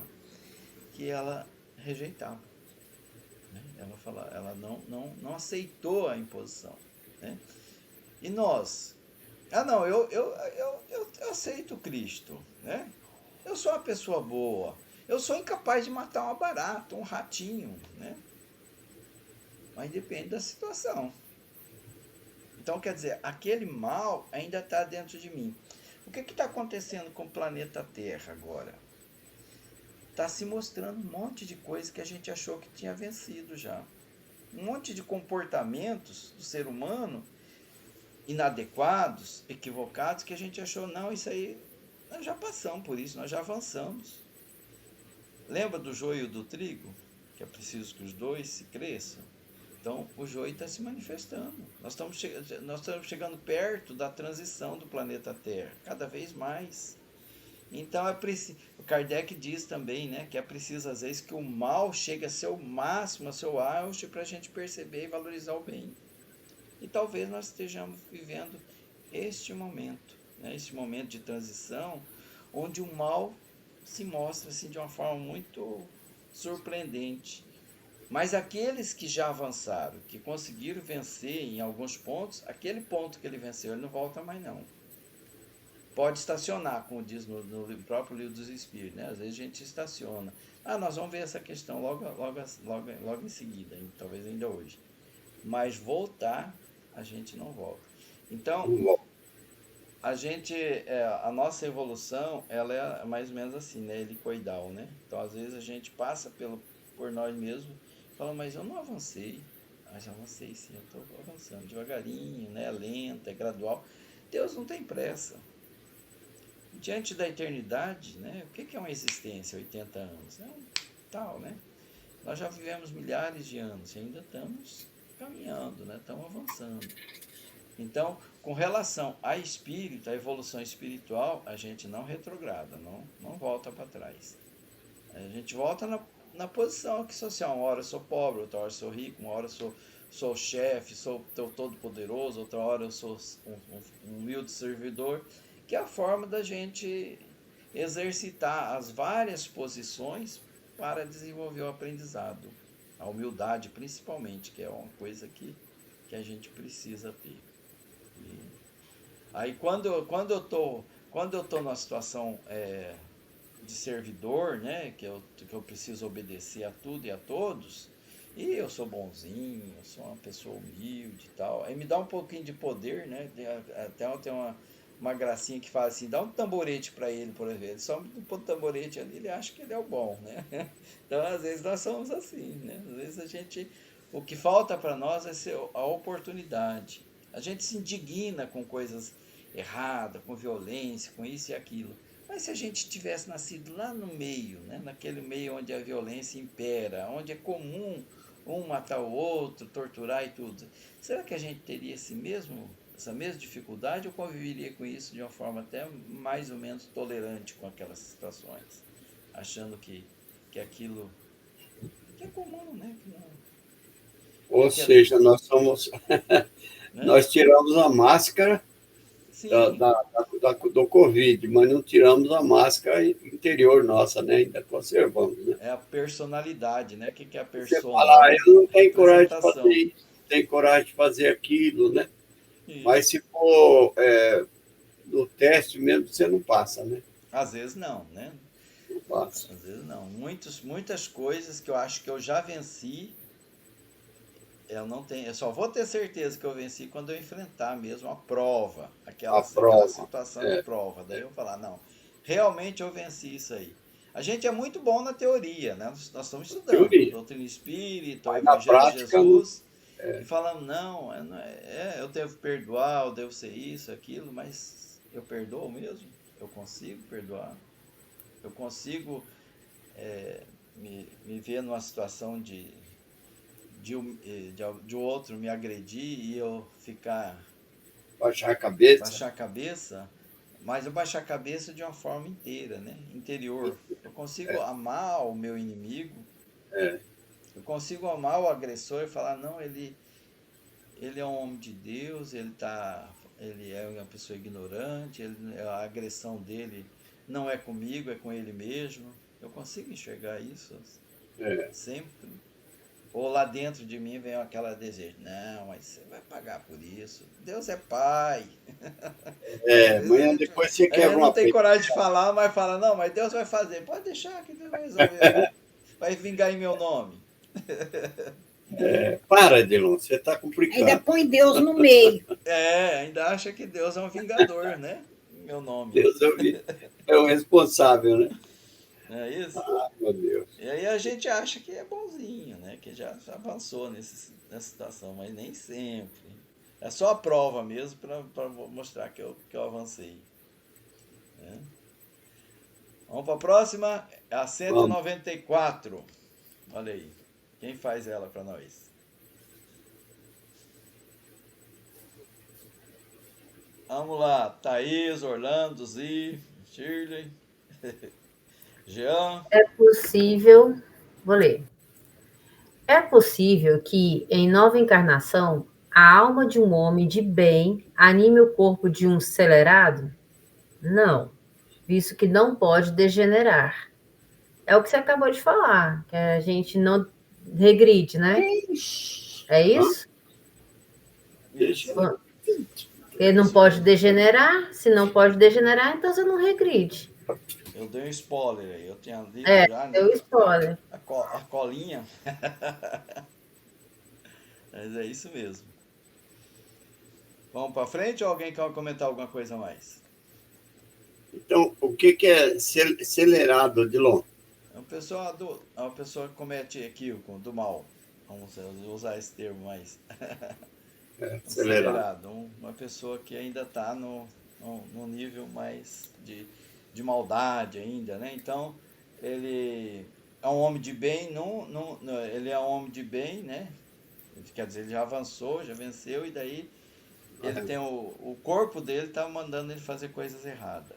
que ela rejeitava. Né? Ela não aceitou a imposição. Né? E nós? Eu aceito Cristo. Né? Eu sou uma pessoa boa. Eu sou incapaz de matar uma barata, um ratinho, né? Mas depende da situação. Então, quer dizer, aquele mal ainda está dentro de mim. O que está acontecendo com o planeta Terra agora? Está se mostrando um monte de coisa que a gente achou que tinha vencido já. Um monte de comportamentos do ser humano inadequados, equivocados, que a gente achou, não, isso aí, nós já passamos por isso, nós já avançamos. Lembra do joio e do trigo? Que é preciso que os dois se cresçam? Então, o joio está se manifestando. Nós estamos chegando perto da transição do planeta Terra, cada vez mais. Então, o Kardec diz também, né, que é preciso, às vezes, que o mal chegue a seu máximo, a seu auge, para a gente perceber e valorizar o bem. E talvez nós estejamos vivendo este momento, né, este momento de transição, onde o mal se mostra assim, de uma forma muito surpreendente. Mas aqueles que já avançaram, que conseguiram vencer em alguns pontos, aquele ponto que ele venceu, ele não volta mais não. Pode estacionar, como diz no próprio Livro dos Espíritos, né? Às vezes a gente estaciona. Nós vamos ver essa questão logo em seguida, talvez ainda hoje. Mas voltar, a gente não volta. Então, a nossa evolução, ela é mais ou menos assim, né? Helicoidal, né? Então, às vezes a gente passa por nós mesmos, fala, mas eu não avancei. Já avancei sim, eu estou avançando devagarinho, né? Lento, é gradual. Deus não tem pressa. Diante da eternidade, né? O que é uma existência, 80 anos? É tal, né? Nós já vivemos milhares de anos e ainda estamos caminhando, né? Estamos avançando. Então, com relação a espírito, a evolução espiritual, a gente não retrograda, não volta para trás. A gente volta na posição aqui social. Uma hora eu sou pobre, outra hora eu sou rico, uma hora eu sou chefe, sou todo-poderoso, outra hora eu sou um humilde servidor, que é a forma da gente exercitar as várias posições para desenvolver o aprendizado. A humildade, principalmente, que é uma coisa que a gente precisa ter. Aí, quando eu tô numa situação de servidor, né, que eu preciso obedecer a tudo e a todos, e eu sou bonzinho, eu sou uma pessoa humilde e tal, aí me dá um pouquinho de poder, né, até tem uma gracinha que fala assim, dá um tamborete para ele, por exemplo, ele só põe o tamborete ali, ele acha que ele é o bom, né, então às vezes nós somos assim, né, às vezes o que falta para nós é ser a oportunidade, a gente se indigna com coisas erradas, com violência, com isso e aquilo, mas se a gente tivesse nascido lá no meio, né, naquele meio onde a violência impera, onde é comum um matar o outro, torturar e tudo, será que a gente teria essa mesma dificuldade ou conviveria com isso de uma forma até mais ou menos tolerante com aquelas situações, achando que aquilo que é comum, né? Ou seja, nós somos, né? nós tiramos a máscara do Covid, mas não tiramos a máscara interior nossa, né? Ainda conservamos, né? É a personalidade, né? O que é a Você persona? fala, Né? eu não tenho coragem de Representação. fazer isso, não tenho coragem de fazer aquilo, né? Isso. Mas se for no teste mesmo, você não passa, né? Às vezes não, né? Não passa. Às vezes não. Muitas coisas que eu acho que eu já venci, eu não tenho. Eu só vou ter certeza que eu venci quando eu enfrentar mesmo a prova, aquela situação de prova. Daí eu falar, não, realmente eu venci isso aí. A gente é muito bom na teoria, né? Nós estamos estudando doutrina espírita, o Evangelho de Jesus, e falamos, não, eu devo perdoar, eu devo ser isso, aquilo, mas eu perdoo mesmo? Eu consigo perdoar? Eu consigo me ver numa situação de outro me agredir e eu ficar... Baixar a cabeça? Mas eu baixar a cabeça de uma forma inteira, né? Interior. Eu consigo amar o meu inimigo, eu consigo amar o agressor e falar, não, ele é um homem de Deus, ele é uma pessoa ignorante, a agressão dele não é comigo, é com ele mesmo. Eu consigo enxergar isso sempre. Ou lá dentro de mim vem aquela desejo, não, mas você vai pagar por isso. Deus é pai. Às vezes Amanhã depois você a gente quebra não uma tem peita. coragem de falar, mas fala, não, mas Deus vai fazer. Pode deixar que Deus vai resolver. Vai vingar em meu nome. Para, Edilon, você está Ainda complicando. põe Deus no meio. Ainda acha que Deus é um vingador, né? Em meu nome. Deus é o responsável, né? Não é isso? Ah, meu Deus. E aí a gente acha que é bonzinho, né? Que já avançou nessa situação, mas nem sempre. É só a prova mesmo para mostrar que eu avancei. Né? Vamos para a próxima, a Vamos. 194. Olha aí. Quem faz ela para nós? Vamos lá. Thaís, Orlando, Zi, Shirley, Jean. É possível, vou ler. É possível que, em nova encarnação, a alma de um homem de bem anime o corpo de um celerado? Não, visto que não pode degenerar. É o que você acabou de falar, que a gente não regride, né? Ixi, É isso? Deixa. Ele não pode degenerar, se não pode degenerar, então você não regride. Eu dei um spoiler aí. Eu tinha dito já, né? Deu spoiler. A colinha. Mas é isso mesmo. Vamos para frente ou alguém quer comentar alguma coisa a mais? Então, o que é acelerado, Edilon? É uma pessoa que comete equívoco do mal. Vamos usar esse termo mais. Acelerado. Acelerado. Uma pessoa que ainda está no nível mais de maldade ainda, né? Então, ele é um homem de bem, ele é um homem de bem, né? Quer dizer, ele já avançou, já venceu, e daí ele tem o corpo dele está mandando ele fazer coisas erradas.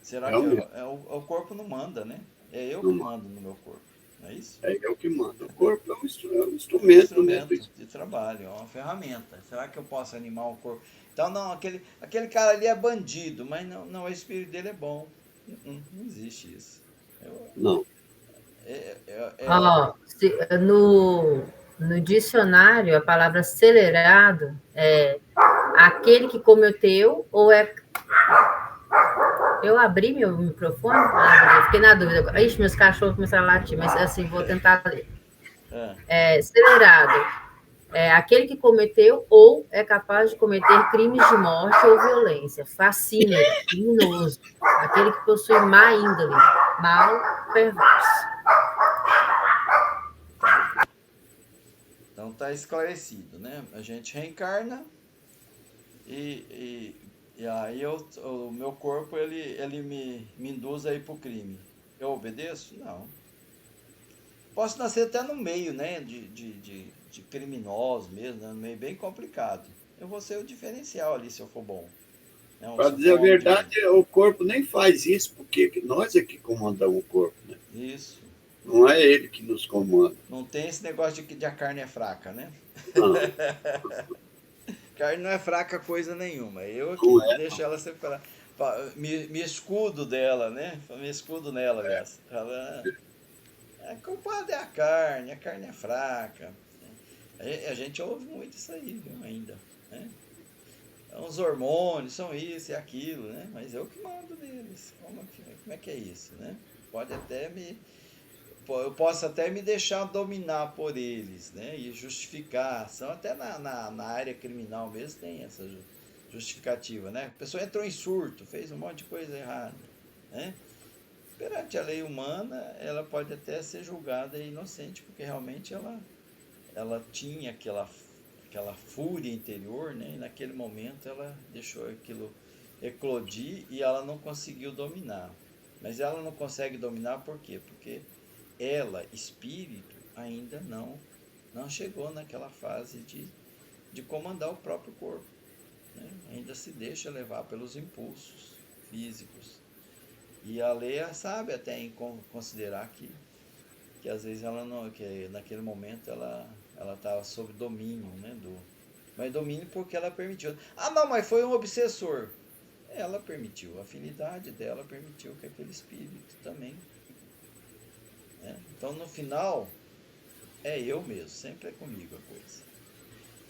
Será que o corpo não manda, né? É eu que mando no meu corpo, não é isso? É eu que mando. O corpo é um Um instrumento instrumento de trabalho, é uma ferramenta. Será que eu posso animar o corpo? Então, não, aquele cara ali é bandido, mas não, o espírito dele é bom. Não existe isso. Não. No dicionário, a palavra acelerado é aquele que cometeu ou é... Eu abri meu microfone? Fiquei na dúvida. Ixi, meus cachorros começaram a latir, mas assim, vou tentar ler. Acelerado é aquele que cometeu ou é capaz de cometer crimes de morte ou violência. Fascínio, criminoso. Aquele que possui má índole, mal, perverso. Então está esclarecido, né? A gente reencarna e aí o meu corpo ele me induz a ir para o crime. Eu obedeço? Não. Posso nascer até no meio, né? De criminosos mesmo, né? No meio bem complicado. Eu vou ser o diferencial ali se eu for bom. Para dizer a verdade, o corpo nem faz isso, porque nós é que comandamos o corpo, né? Isso. Não é ele que nos comanda. Não tem esse negócio de que a carne é fraca, né? Não. Carne não é fraca coisa nenhuma. Eu que deixo ela separada. Me escudo dela, né? Me escudo nela, aliás. A culpada é a carne é fraca. A gente ouve muito isso aí, viu, ainda. Né? Os hormônios são isso e aquilo, né? Mas eu que mando neles. Como é que é isso, né? Eu posso até me deixar dominar por eles, né? E justificar. São até na área criminal mesmo tem essa justificativa, né? A pessoa entrou em surto, fez um monte de coisa errada, né? Perante a lei humana, ela pode até ser julgada inocente, porque realmente ela tinha aquela fúria interior, né? E naquele momento ela deixou aquilo eclodir e ela não conseguiu dominar. Mas ela não consegue dominar por quê? Porque ela, espírito, ainda não chegou naquela fase de comandar o próprio corpo, né? Ainda se deixa levar pelos impulsos físicos. E a lei sabe até em considerar que às vezes ela não, que naquele momento ela estava sob domínio, né? Mas domínio porque ela permitiu. Ah, não, mas foi um obsessor. Ela permitiu, a afinidade dela permitiu que aquele espírito também. Né? Então, no final, é eu mesmo, sempre é comigo a coisa.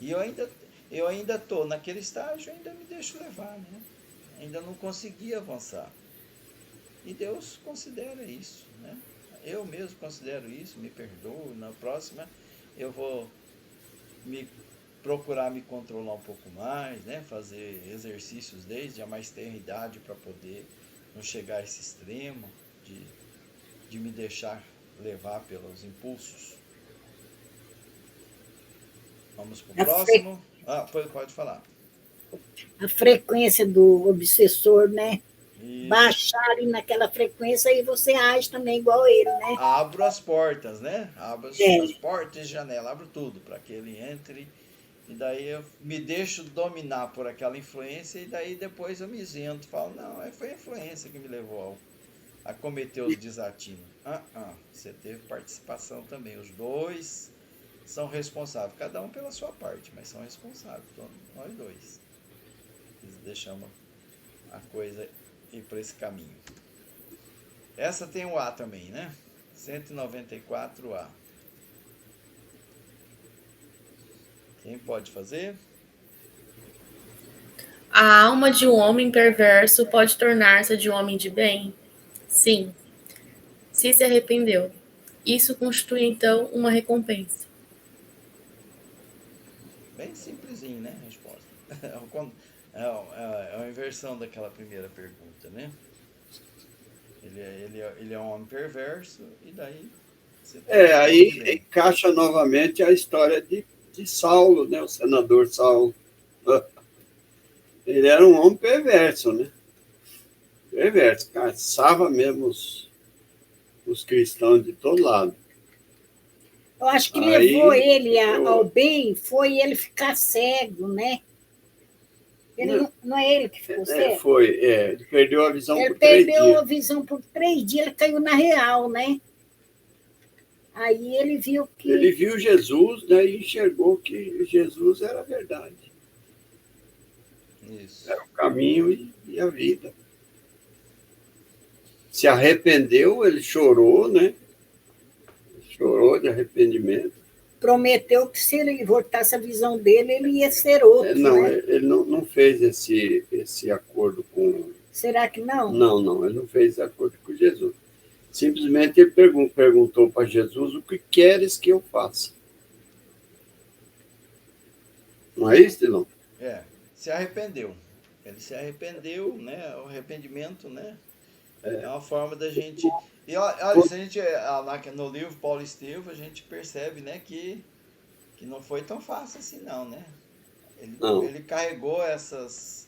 E eu ainda estou naquele estágio, ainda me deixo levar, né? Ainda não consegui avançar. E Deus considera isso, né? Eu mesmo considero isso, me perdoo. Na próxima eu vou procurar me controlar um pouco mais, né? Fazer exercícios desde a mais tenra idade para poder não chegar a esse extremo de me deixar levar pelos impulsos. Vamos para o próximo. Pode falar. A frequência do obsessor, né? Isso. Baixarem naquela frequência e você age também igual ele, né? Abro as portas, né? Abro as portas e janela, abro tudo para que ele entre. E daí eu me deixo dominar por aquela influência e daí depois eu me isento. Falo, não, foi a influência que me levou a cometer os desatinos. Você teve participação também. Os dois são responsáveis. Cada um pela sua parte, mas são responsáveis. Então, nós dois. Deixamos a coisa ir para esse caminho. Essa tem o A também, né? 194A. Quem pode fazer? A alma de um homem perverso pode tornar-se de um homem de bem? Sim, se arrependeu. Isso constitui, então, uma recompensa. Bem simplesinho, né? A resposta. É a inversão daquela primeira pergunta, né? Ele é um homem perverso, e daí... Aí encaixa novamente a história de Saulo, né? O senador Saulo. Ele era um homem perverso, né? Perverso, caçava mesmo os cristãos de todo lado. Eu acho que levou ele ao bem, foi ele ficar cego, né? Não é ele que ficou cego? Ele perdeu a visão por 3 dias. Ele perdeu a visão por 3 dias, ele caiu na real, né? Aí ele viu que... Ele viu Jesus, né, e enxergou que Jesus era a verdade. Isso. Era o caminho e a vida. Se arrependeu, ele chorou, né? Chorou de arrependimento. Prometeu que se ele voltasse a visão dele, ele ia ser outro, né? Ele não fez esse acordo com... Será que não? Não, ele não fez acordo com Jesus. Simplesmente ele perguntou para Jesus: o que queres que eu faça? Não é isso, Dilon? Se arrependeu. Ele se arrependeu, né? O arrependimento, né? É uma forma da gente... E olha, se a gente, lá no livro Paulo Estevam, a gente percebe, né, que não foi tão fácil assim, não, né? Ele carregou essas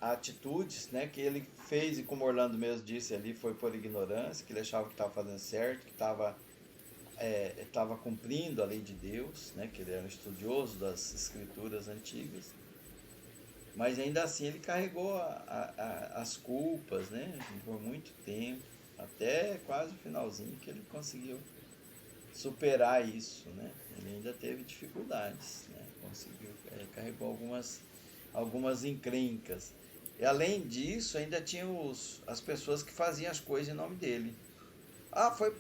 atitudes, né, que ele fez, e como Orlando mesmo disse ali, foi por ignorância, que ele achava que estava fazendo certo, que estava cumprindo a lei de Deus, né, que ele era um estudioso das escrituras antigas. Mas ainda assim ele carregou as culpas, né, por muito tempo, até quase o finalzinho que ele conseguiu superar isso, né? Ele ainda teve dificuldades, né? Carregou algumas encrencas. E além disso, ainda tinha as pessoas que faziam as coisas em nome dele. Foi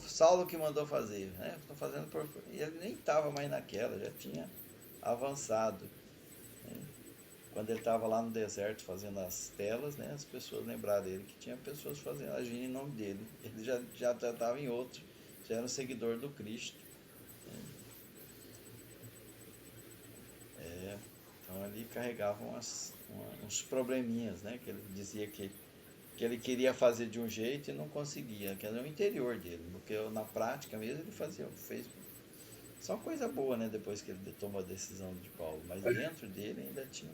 Saulo que mandou fazer, né? Estou fazendo e ele nem estava mais naquela, já tinha avançado, né? Quando ele estava lá no deserto fazendo as telas, né? As pessoas lembraram dele que tinha pessoas agindo em nome dele. Ele já estava em outro, já era um seguidor do Cristo. Então ali carregavam uns probleminhas, né? Que ele dizia que ele queria fazer de um jeito e não conseguia, que era o interior dele, porque na prática mesmo ele fez só coisa boa, né? Depois que ele tomou a decisão de Paulo, mas dentro dele ainda tinha...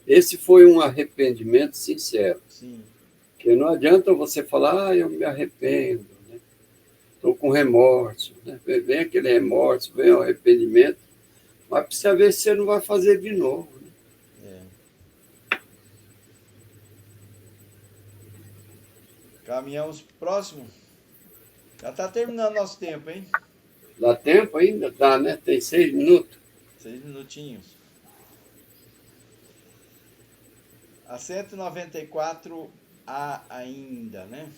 Esse foi um arrependimento sincero. Sim. Porque não adianta você falar: eu me arrependo, né? Estou com remorso, né? Vem aquele remorso, vem o arrependimento, mas precisa ver se você não vai fazer de novo, né? Caminhamos próximo. Já está terminando nosso tempo, hein? Dá tempo ainda? Dá, né? Tem 6 minutos. 6 minutinhos. A 194A ainda, né?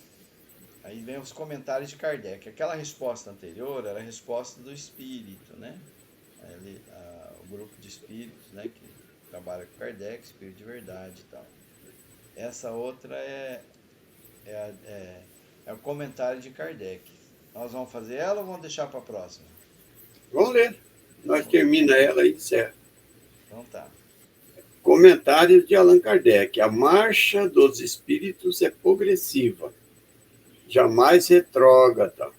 Aí vem os comentários de Kardec. Aquela resposta anterior era a resposta do espírito, né? O grupo de espíritos, né, que trabalha com Kardec, espírito de verdade e tal. Essa outra é o comentário de Kardec. Nós vamos fazer ela ou vamos deixar para a próxima? Vamos ler. Nós termina ela e encerra. Então tá. Comentário de Allan Kardec. A marcha dos espíritos é progressiva, jamais retrógrada.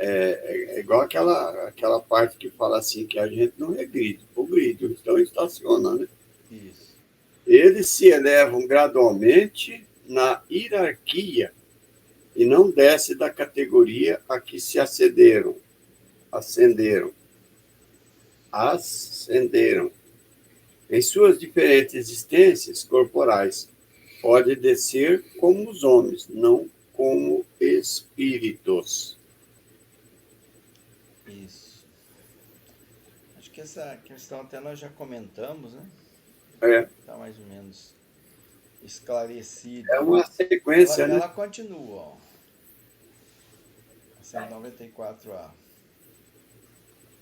É igual aquela parte que fala assim, que a gente não regride, progride, então estaciona, né? Isso. Eles se elevam gradualmente na hierarquia e não desce da categoria a que se ascenderam. Em suas diferentes existências corporais, pode descer como os homens, não como espíritos. Isso. Acho que essa questão até nós já comentamos, né? Está mais ou menos esclarecida. É uma sequência, ela né? continua, ó. 194A.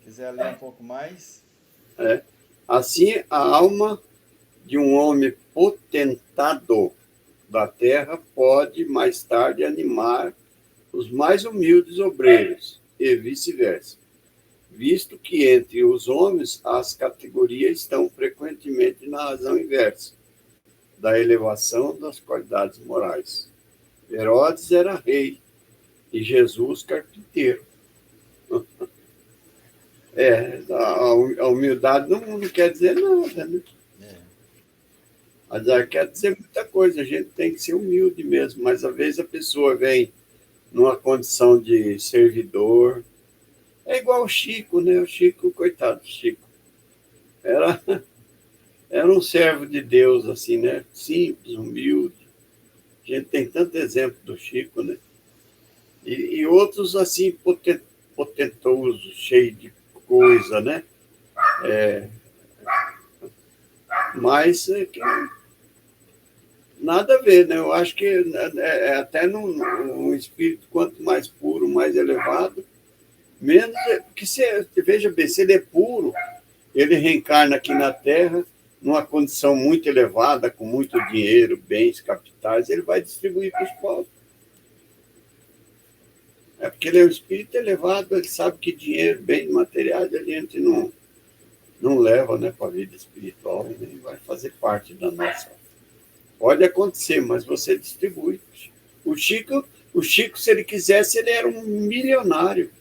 Quiser ler um pouco mais? Assim, a alma de um homem potentado da terra pode mais tarde animar os mais humildes obreiros e vice-versa, visto que entre os homens as categorias estão frequentemente na razão inversa da elevação das qualidades morais. Herodes era rei e Jesus carpinteiro. A humildade não quer dizer nada, né? Mas quer dizer muita coisa, a gente tem que ser humilde mesmo, mas às vezes a pessoa vem numa condição de servidor. É igual o Chico, né? O Chico, coitado do Chico. Era um servo de Deus, assim, né? Simples, humilde. A gente tem tanto exemplo do Chico, né? E outros, assim, potentosos, cheios de coisa, né? Mas nada a ver, né? Eu acho que até num espírito quanto mais puro, mais elevado, menos. Porque veja bem, se ele é puro, ele reencarna aqui na Terra numa condição muito elevada, com muito dinheiro, bens, capitais, ele vai distribuir para os pobres. É porque ele é um espírito elevado, ele sabe que dinheiro, bens materiais, a gente não leva, né, para a vida espiritual, e nem vai fazer parte da nossa. Pode acontecer, mas você distribui. O Chico, se ele quisesse, ele era um milionário.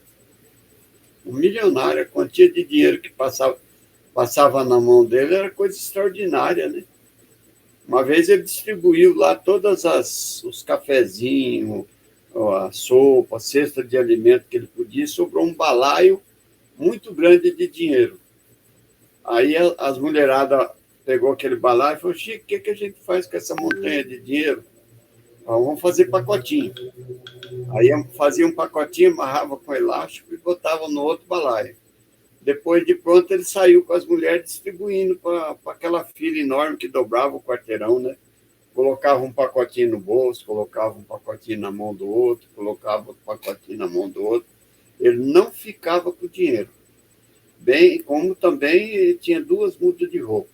Um milionário, a quantia de dinheiro que passava na mão dele era coisa extraordinária, né? Uma vez ele distribuiu lá todos os cafezinhos, a sopa, a cesta de alimento que ele podia, sobrou um balaio muito grande de dinheiro. Aí as mulheradas pegou aquele balaio e falou: Chico, o que a gente faz com essa montanha de dinheiro? Vamos fazer pacotinho. Aí fazia um pacotinho, amarrava com elástico e botava no outro balaio. Depois de pronto, ele saiu com as mulheres distribuindo para aquela fila enorme que dobrava o quarteirão, né? Colocava um pacotinho no bolso, colocava um pacotinho na mão do outro, colocava outro pacotinho na mão do outro. Ele não ficava com o dinheiro. Bem, como também ele tinha 2 mudas de roupa.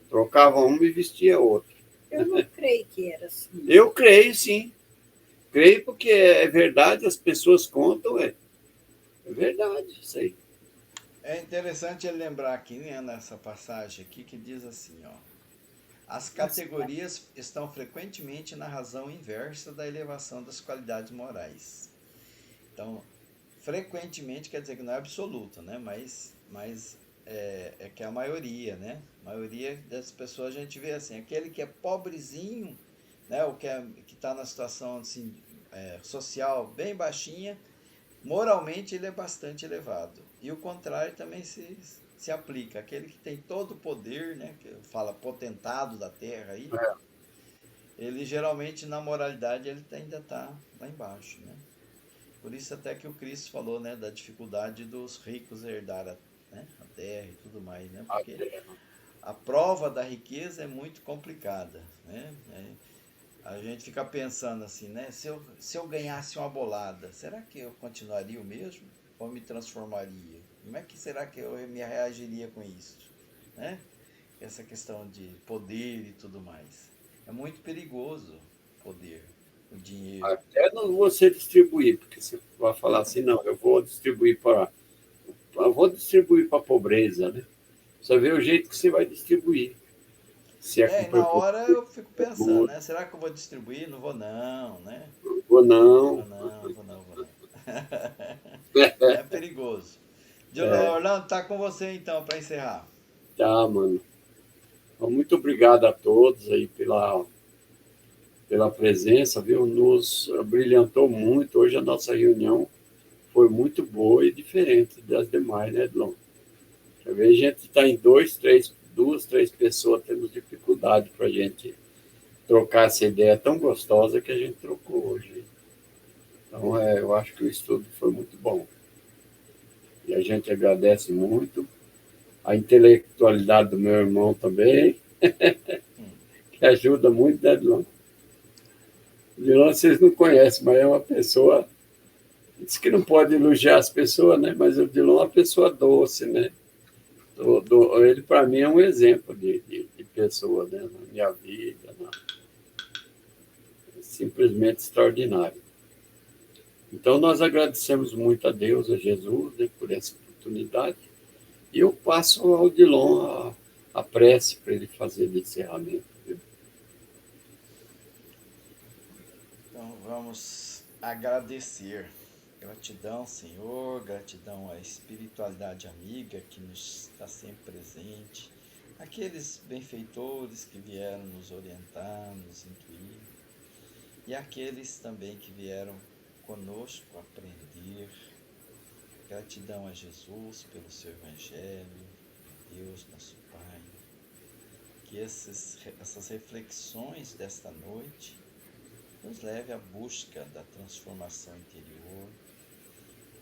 Trocava uma e vestia outra. Eu não creio que era assim. Eu creio, sim. Creio porque é verdade, as pessoas contam, é verdade isso aí. É interessante ele lembrar aqui, né, nessa passagem aqui, que diz assim, ó: as categorias estão frequentemente na razão inversa da elevação das qualidades morais. Então, frequentemente quer dizer que não é absoluto, né? Mas é que é a maioria, né? A maioria das pessoas a gente vê assim, aquele que é pobrezinho, né? O que está na situação assim, social bem baixinha, moralmente ele é bastante elevado. E o contrário também se aplica. Aquele que tem todo o poder, né? Que fala potentado da terra aí, ele geralmente na moralidade ele ainda está lá embaixo, né? Por isso até que o Cristo falou, né, da dificuldade dos ricos herdar a terra e tudo mais, né? Porque a prova da riqueza é muito complicada, né? a gente fica pensando assim, né? Se eu ganhasse uma bolada, será que eu continuaria o mesmo? Ou me transformaria? Como é que será que eu me reagiria com isso? Né? Essa questão de poder e tudo mais. É muito perigoso o poder, o dinheiro. Até não você distribuir, porque você vai falar assim, não, eu vou distribuir para a pobreza, né? Você vê o jeito que você vai distribuir. Se é com E na hora eu fico pensando, preconceito, né? Será que eu vou distribuir? Não vou não, né? ou não. Vou não, vou não, vou não. É, É perigoso. é, Orlando, tá com você então, para encerrar. tá, mano. Então, muito obrigado a todos aí pela presença, viu? Nos brilhantou muito. Hoje a nossa reunião foi muito boa e diferente das demais, né, Edlon? Às vezes a gente está em duas, três pessoas, temos dificuldade para a gente trocar essa ideia tão gostosa que a gente trocou hoje. Então, eu acho que o estudo foi muito bom. E a gente agradece muito. A intelectualidade do meu irmão também, que ajuda muito, né, Edlon? O Edlon vocês não conhecem, mas é uma pessoa. Diz que não pode elogiar as pessoas, né? Mas o Edlon é uma pessoa doce, né? Ele, para mim, é um exemplo de pessoa, né? Na minha vida. É simplesmente extraordinário. Então, nós agradecemos muito a Deus, a Jesus, né, por essa oportunidade. E eu passo ao Dilon a prece para ele fazer de encerramento. Viu? Então vamos agradecer. Gratidão, Senhor, gratidão à espiritualidade amiga que nos está sempre presente, aqueles benfeitores que vieram nos orientar, nos intuir, e aqueles também que vieram conosco aprender. Gratidão a Jesus pelo seu Evangelho, a Deus, nosso Pai. Que essas reflexões desta noite nos leve à busca da transformação interior,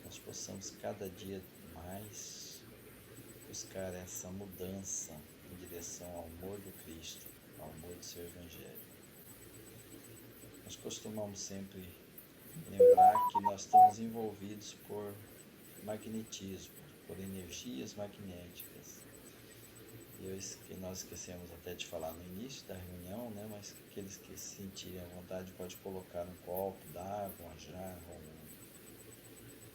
nós possamos cada dia mais buscar essa mudança em direção ao amor do Cristo, ao amor do seu Evangelho. Nós costumamos sempre lembrar que nós estamos envolvidos por magnetismo, por energias magnéticas. E nós esquecemos até de falar no início da reunião, né? Mas aqueles que se sentirem à vontade podem colocar um copo d'água, uma jarra,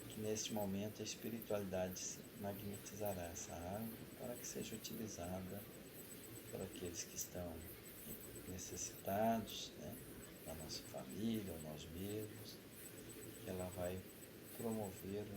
que neste momento a espiritualidade magnetizará essa água para que seja utilizada por aqueles que estão necessitados, né? Da nossa família, ou nós mesmos, que ela vai promover uma